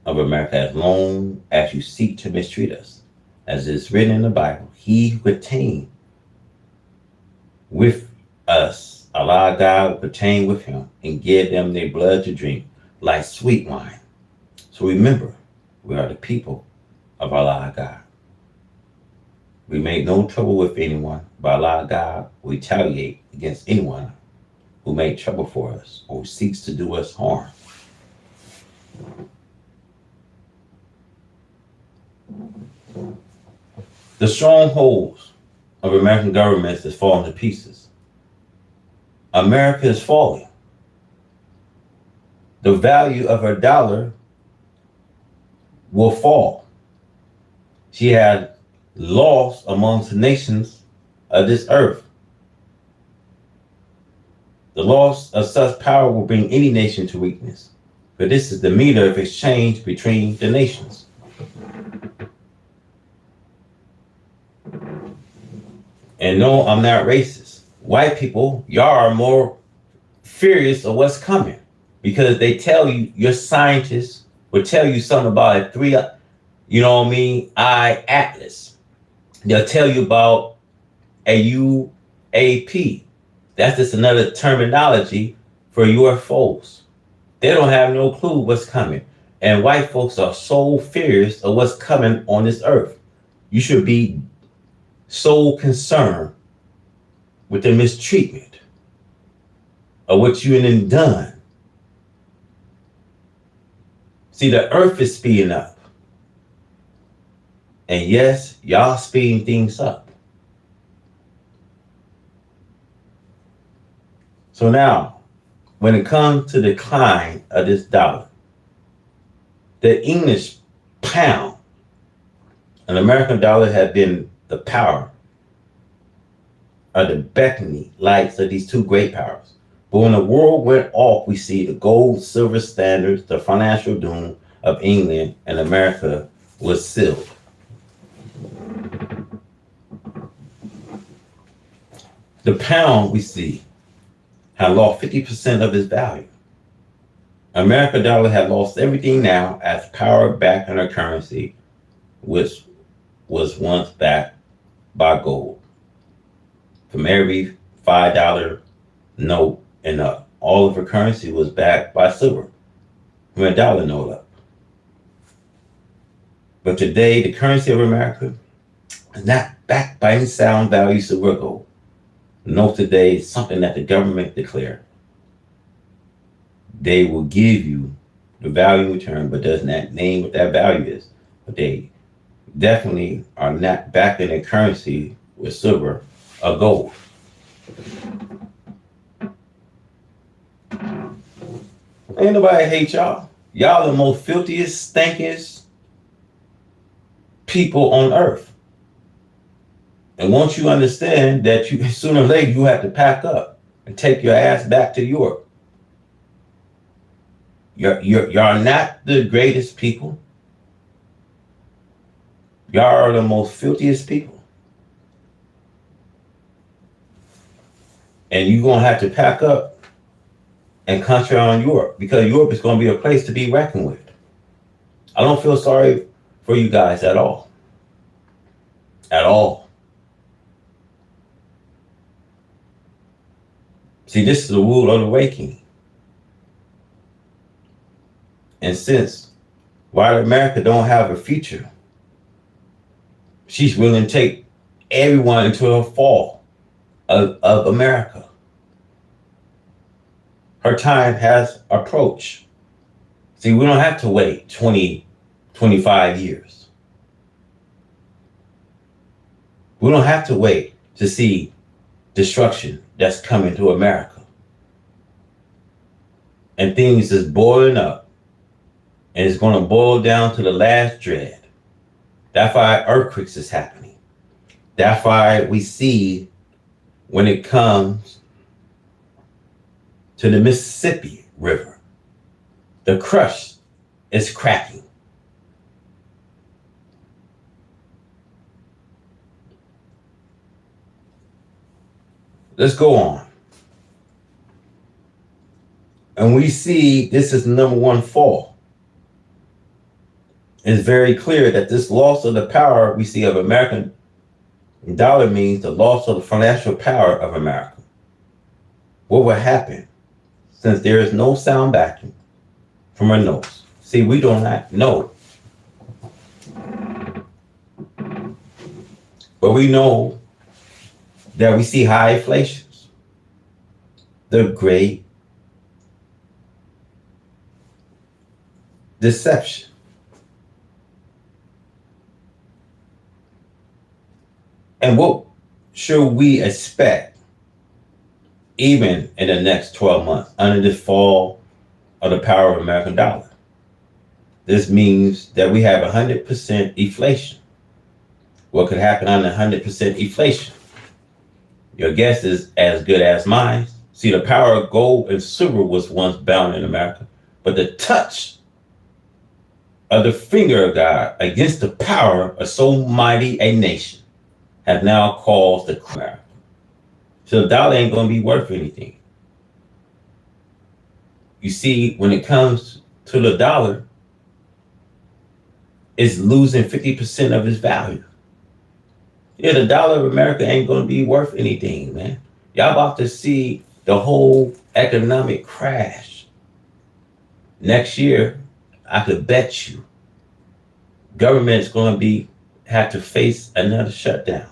of America as long as you seek to mistreat us. As it is written in the Bible, he who contained with us Allah God will pertain with him and give them their blood to drink like sweet wine. So remember, we are the people of Allah God. We make no trouble with anyone, but Allah God will retaliate against anyone who made trouble for us or seeks to do us harm. The strongholds of American governments is falling to pieces. America is falling. The value of her dollar will fall. She had lost amongst the nations of this earth. The loss of such power will bring any nation to weakness, for this is the meter of exchange between the nations. And no, I'm not racist. White people, y'all are more furious of what's coming because they tell you, your scientists will tell you something about a eye atlas. They'll tell you about a UAP. That's just another terminology for UFOs. They don't have no clue what's coming. And white folks are so furious of what's coming on this earth. You should be so concerned with the mistreatment of what you have done. See, the earth is speeding up. And yes, y'all speeding things up. So now, when it comes to the decline of this dollar, the English pound and American dollar have been the power of the beckoning lights of these two great powers. But when the world went off, we see the gold, silver standards, the financial doom of England and America was sealed. The pound, we see, had lost 50% of its value. American dollar had lost everything now as power back in our currency, which was once backed by gold. From every $5 note and up, all of her currency was backed by silver from a dollar note up. But today, the currency of America is not backed by any sound value silver or gold. Note today is something that the government declared. They will give you the value in return, but does not name what that value is. But they definitely are not backing their currency with silver or gold. Ain't nobody hate y'all. Y'all the most filthiest, stinkiest people on earth. And once you understand that you sooner or later you have to pack up and take your ass back to Europe. Y'all not the greatest people. Y'all are the most filthiest people. And you're gonna have to pack up and concentrate on Europe because Europe is gonna be a place to be reckoned with. I don't feel sorry for you guys at all. At all. See, this is the rule of the waking. And since white America don't have a future, she's willing to take everyone into a fall of America. Her time has approached. See, we don't have to wait 20, 25 years. We don't have to wait to see destruction that's coming to America. And things is boiling up. And it's going to boil down to the last dread. That's why earthquakes is happening. That's why we see when it comes to the Mississippi River, the crust is cracking. Let's go on. And we see this is the number one fall. It's very clear that this loss of the power we see of American dollar means the loss of the financial power of America. what will happen since there is no sound backing from our nose? See, we do not know, but we know that we see high inflations, the great deception. And what should we expect even in the next 12 months under the fall of the power of American dollar? This means that we have 100% inflation. What could happen under 100% inflation? Your guess is as good as mine. See, the power of gold and silver was once bound in America, but the touch of the finger of God against the power of so mighty a nation have now caused the crash. So the dollar ain't going to be worth anything. You see, when it comes to the dollar, it's losing 50% of its value. Yeah, the dollar of America ain't going to be worth anything, man. Y'all about to see the whole economic crash. Next year, I could bet you, government's going to have to face another shutdown.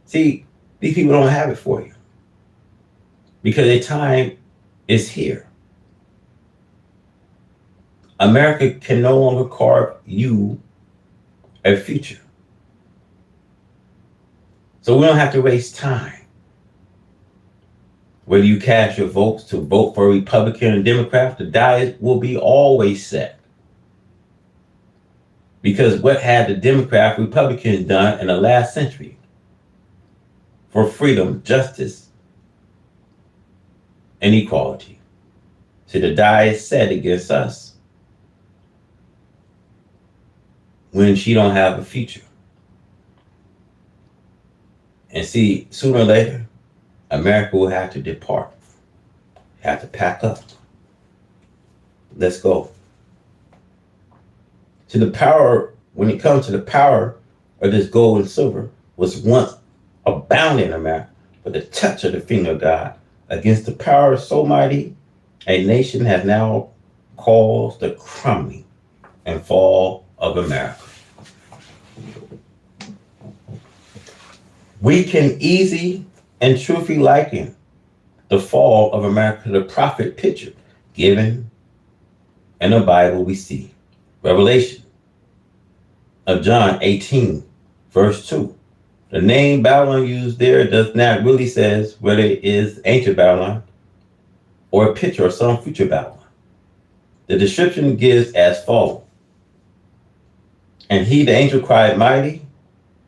See, these people don't have it for you because their time is here. America can no longer carve you a future. So we don't have to waste time. Whether you cast your votes to vote for a Republican or Democrat, the die will be always set. Because what had the Democrat Republicans done in the last century for freedom, justice, and equality? See, the die is set against us when she don't have a future. And see, sooner or later, America will have to depart, have to pack up. Let's go. To the power, when it comes to the power of this gold and silver, was once abounding in America, but the touch of the finger of God against the power so mighty, a nation has now caused the crumbling and fall of America. We can easily and truthfully liken the fall of America to the prophet picture given in the Bible we see. Revelation of John 18, verse 2. The name Babylon used there does not really says whether it is ancient Babylon or a picture of some future Babylon. The description gives as follows. And he, the angel, cried mighty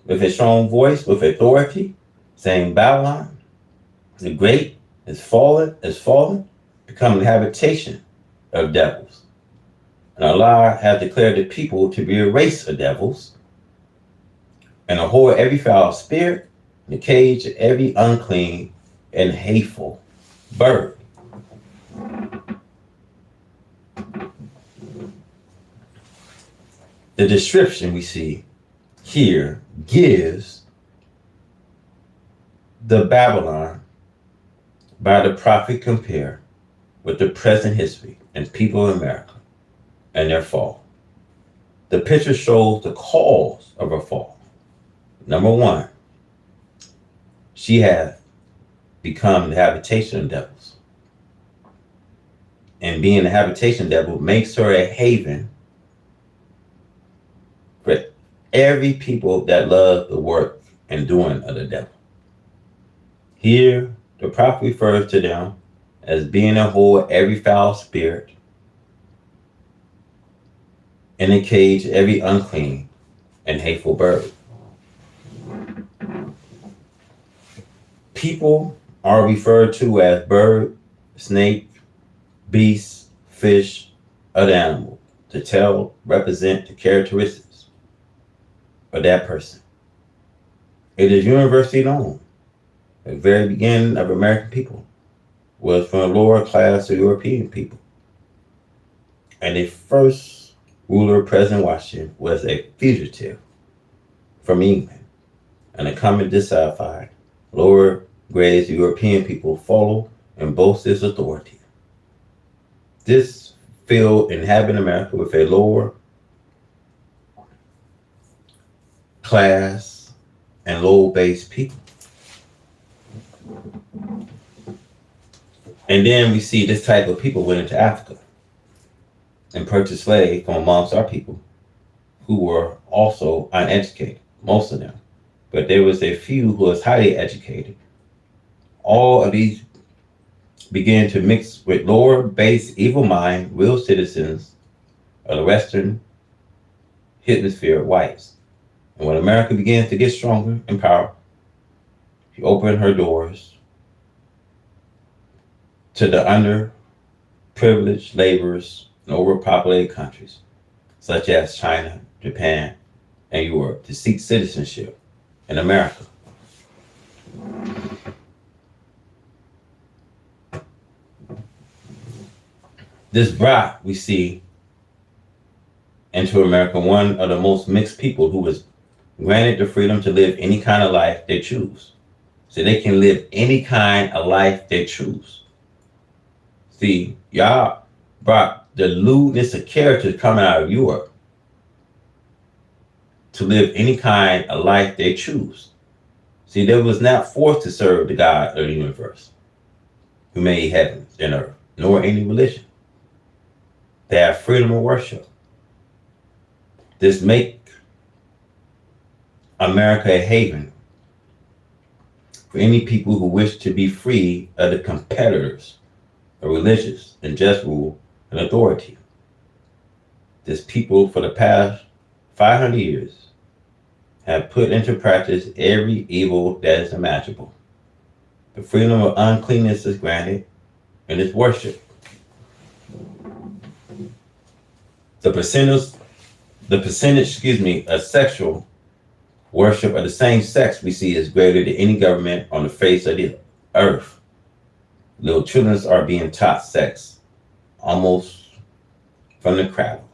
with a strong voice, with authority, saying, Babylon, the great, is fallen, becoming the habitation of devils. And Allah has declared the people to be a race of devils, and a whore every foul spirit, and the cage of every unclean and hateful bird. The description we see here gives the Babylon by the prophet compared with the present history and people of America and their fall. The picture shows the cause of her fall. Number one, she has become the habitation of devils. And being the habitation devil makes her a haven for every people that love the work and doing of the devil. Here, the prophet refers to them as being a whore every foul spirit, in a cage every unclean and hateful bird. People are referred to as bird, snake, beast, fish, other animal to represent the characteristics of that person. It is universally known at the very beginning of American people was from a lower class of European people. And the first ruler, President Washington, was a fugitive from England. And the common dissatisfied lower grades European people followed and boasts its authority. This field inhabit America with a lower class and low-based people. And then we see this type of people went into Africa and purchased slaves from amongst our people who were also uneducated, most of them. But there was a few who was highly educated. All of these began to mix with lower base evil mind, real citizens of the Western hemisphere whites. And when America began to get stronger in power, she opened her doors to the underprivileged laborers in overpopulated countries such as China, Japan, and Europe to seek citizenship in America. This brought, we see, into America one of the most mixed people who was granted the freedom to live any kind of life they choose. So they can live any kind of life they choose. See, y'all brought the lewdness of character coming out of Europe to live any kind of life they choose. See, they was not forced to serve the God of the universe who made heavens and earth, nor any religion. They have freedom of worship. This make America a haven for any people who wish to be free of the competitors of religious and just rule and authority. This people for the past 500 years have put into practice every evil that is imaginable. The freedom of uncleanness is granted and is worship. The percentage, of sexual worship of the same sex we see is greater than any government on the face of the earth. Little children are being taught sex almost from the cradle,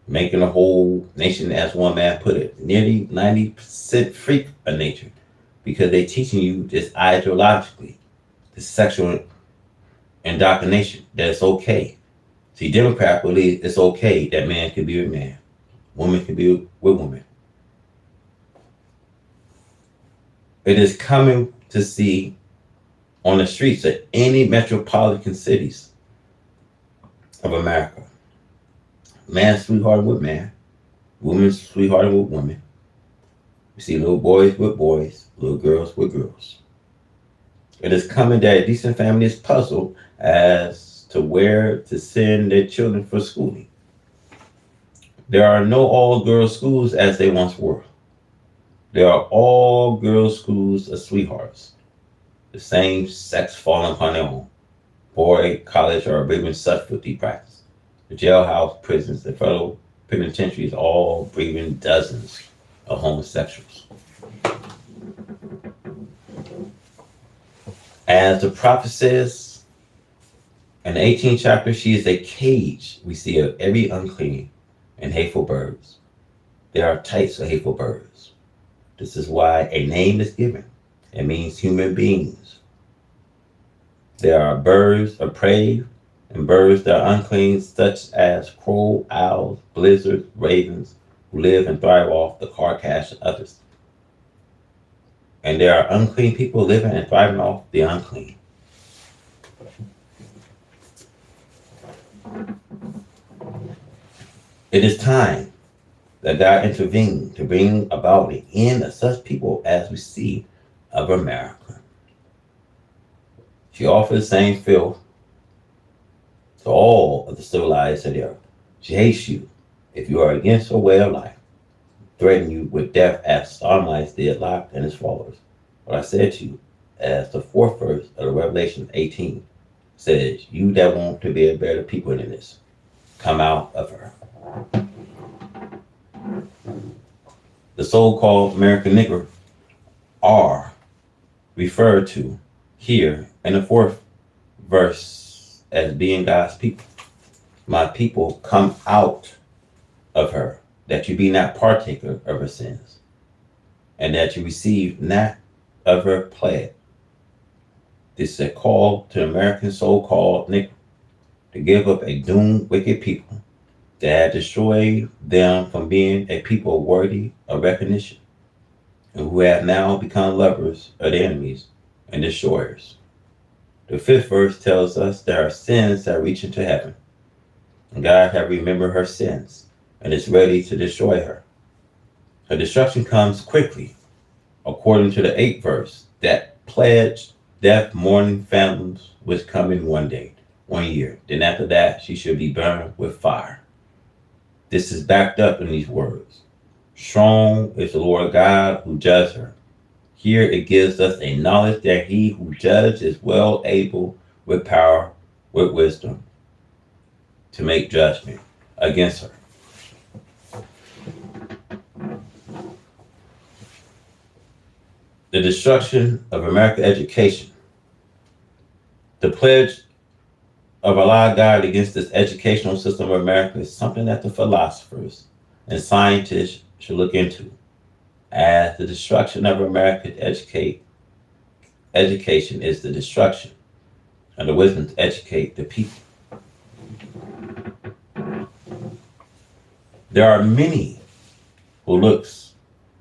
making the whole nation, as one man put it, nearly 90% freak of nature, because they're teaching you this ideologically, this sexual indoctrination, that it's okay. See, Democrats believe it's okay that man can be with man, woman can be with woman. It is coming to see on the streets of any metropolitan cities of America. Man sweethearted with man, woman sweethearted with women. We see little boys with boys, little girls with girls. It is coming that a decent family is puzzled as to where to send their children for schooling. There are no all-girls schools as they once were. There are all-girls schools of sweethearts. The same sex falling upon their own. Boy, college, or breathing such filthy practice. The jailhouse, prisons, the federal penitentiaries all breathing dozens of homosexuals. As the prophet says, in the 18th chapter, she is a cage we see of every unclean and hateful birds. There are types of hateful birds. This is why a name is given. It means human beings. There are birds of prey and birds that are unclean, such as crow, owls, blizzards, ravens, who live and thrive off the carcass of others. And there are unclean people living and thriving off the unclean. It is time that God intervened to bring about the end of such people as we see of America. She offers the same filth to all of the civilized of the earth. She hates you if you are against her way of life, threaten you with death as Starlight did Lot and his followers. What I said to you, as the fourth verse of the Revelation 18 says, you that want to be a better people than this, come out of her. The so-called American Negro are referred to here in the fourth verse as being God's people. My people, come out of her, that you be not partaker of her sins, and that you receive not of her plague, This is a call to the American so-called Negro to give up a doomed, wicked people that had destroyed them from being a people worthy of recognition and who have now become lovers of their enemies and destroyers. The fifth verse tells us there are sins that reach into heaven, and God has remembered her sins and is ready to destroy her. Her destruction comes quickly, according to the eighth verse, that pledged death, mourning families was coming one day, 1 year. Then after that, she should be burned with fire. This is backed up in these words. Strong is the Lord God who judges her. Here it gives us a knowledge that he who judges is well able with power, with wisdom, to make judgment against her. The destruction of American education. The pledge of Allah God against this educational system of America is something that the philosophers and scientists should look into, as the destruction of American education is the destruction of the wisdom to educate the people. There are many who looks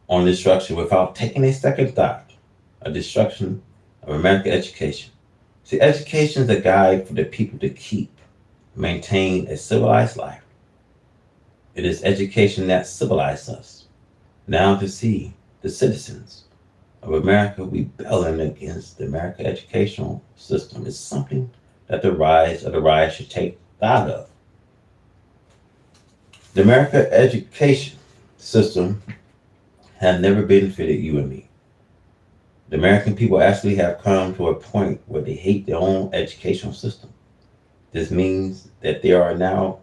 on destruction without taking a second thought, a destruction of American education. See, education is a guide for the people to keep, maintain a civilized life. It is education that civilized us. Now to see the citizens of America rebelling against the American educational system is something that the rise of the rise should take thought of. The American education system has never benefited you and me. The American people actually have come to a point where they hate their own educational system. This means that they are now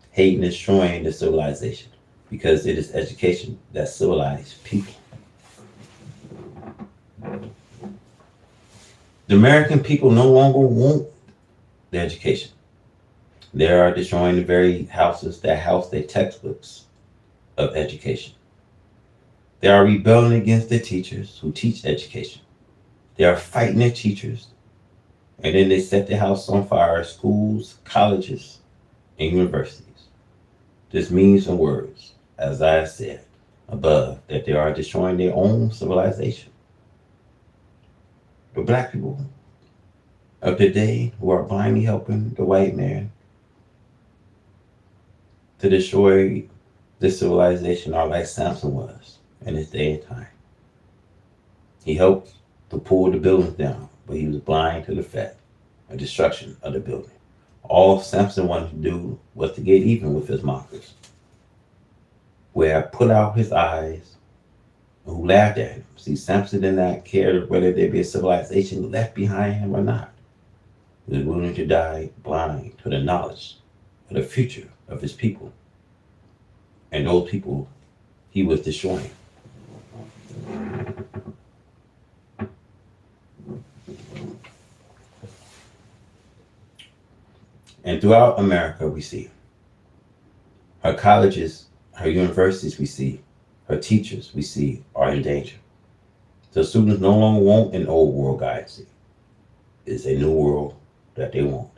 hating and destroying the civilization because it is education that civilized people. The American people no longer want the education. They are destroying the very houses that house their textbooks of education. They are rebelling against the teachers who teach education. They are fighting their teachers, and then they set the house on fire, schools, colleges, and universities. This means in words, as I said above, that they are destroying their own civilization. The black people of today who are blindly helping the white man to destroy this civilization are like Samson was in his day and time. He helped to pull the buildings down, but he was blind to the fact of destruction of the building. All Samson wanted to do was to get even with his mockers, who had put out his eyes and who laughed at him. See, Samson did not care whether there be a civilization left behind him or not. He was willing to die blind to the knowledge of the future of his people and those people he was destroying. And throughout America, we see her colleges, her universities, we see her teachers, we see are in danger. So students no longer want an old world guidance. It's a new world that they want.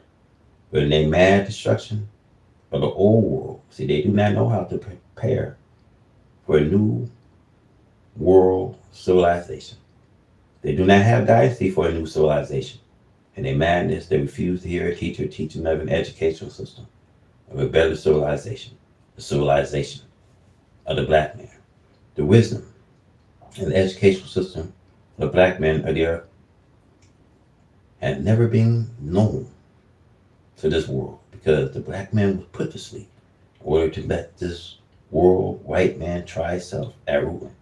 But in their mad destruction of the old world, see, they do not know how to prepare for a new world civilization. They do not have guidance for a new civilization. In their madness, they refuse to hear a teacher teaching of an educational system, of a better civilization, the civilization of the black man. The wisdom and the educational system of the black men of the earth had never been known to this world because the black man was put to sleep in order to let this world white man try himself at ruling.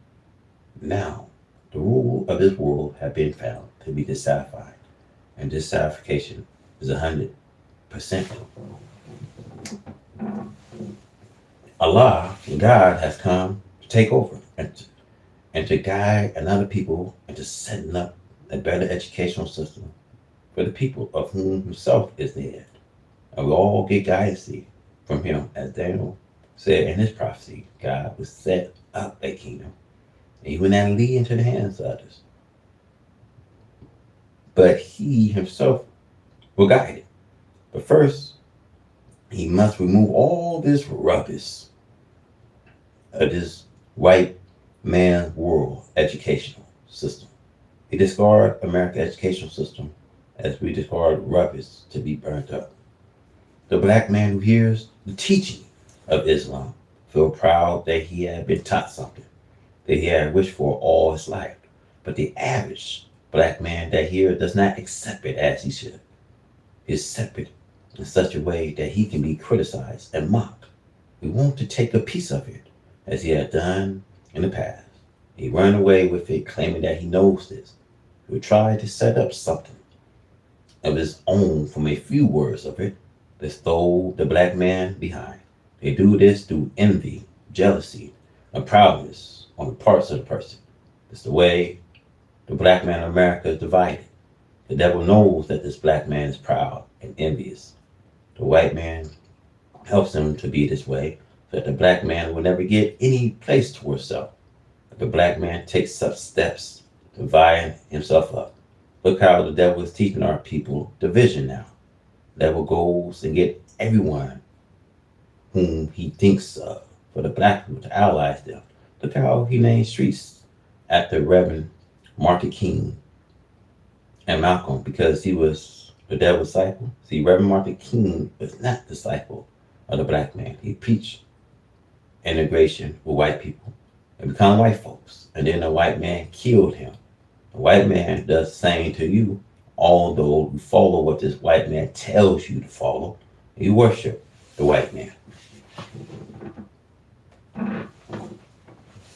Now, the rule of this world have been found to be dissatisfied, and dissatisfaction is 100%. Allah, God, has come to take over and to guide another people into setting up a better educational system for the people of whom himself is the head. And we all get guidance from him, as Daniel said in his prophecy. God will set up a kingdom, and he will not lead into the hands of others. but he himself will guide it. But first, he must remove all this rubbish of this white man world educational system. He discard American educational system as we discard rubbish to be burnt up. The black man who hears the teaching of Islam feel proud that he had been taught something that he had wished for all his life. But the average black man that hears does not accept it as he should. He accepts it in such a way that he can be criticized and mocked. We want to take a piece of it, as he had done in the past. He ran away with it, claiming that he knows this. He would try to set up something of his own from a few words of it that stole the black man behind. They do this through envy, jealousy, and proudness on the parts of the person. It's the way the black man of America is divided. The devil knows that this black man is proud and envious. The white man helps him to be this way so that the black man will never get any place to himself. If the black man takes such steps to divide himself up. Look how the devil is teaching our people division now. The devil goes and get everyone whom he thinks of for the black people to allies them. Look how he named streets after Reverend Martin King and Malcolm because he was the devil's disciple. See, Reverend Martin King was not disciple of the black man. He preached integration with white people and become white folks. And then the white man killed him. The white man does the same to you, although you follow what this white man tells you to follow. You worship the white man.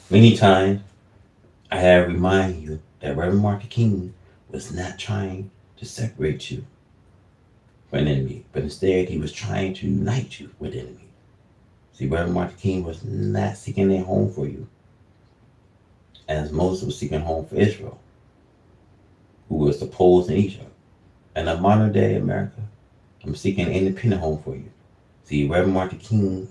Many times I have reminded you that Reverend Martin King was not trying to separate you from an enemy, but instead he was trying to unite you with the enemy. See, Reverend Martin King was not seeking a home for you, as Moses was seeking a home for Israel, who was opposed in Egypt. And in modern day America, I'm seeking an independent home for you. See, Reverend Martin King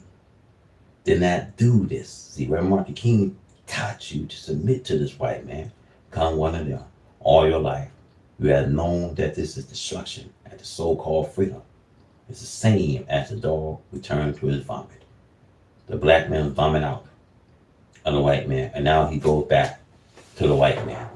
did not do this. See, Reverend Martin King taught you to submit to this white man, become one of them all your life. You have known that this is destruction and the so-called freedom. It's the same as the dog returned to his vomit. The black man vomit out on the white man, and now he goes back to the white man.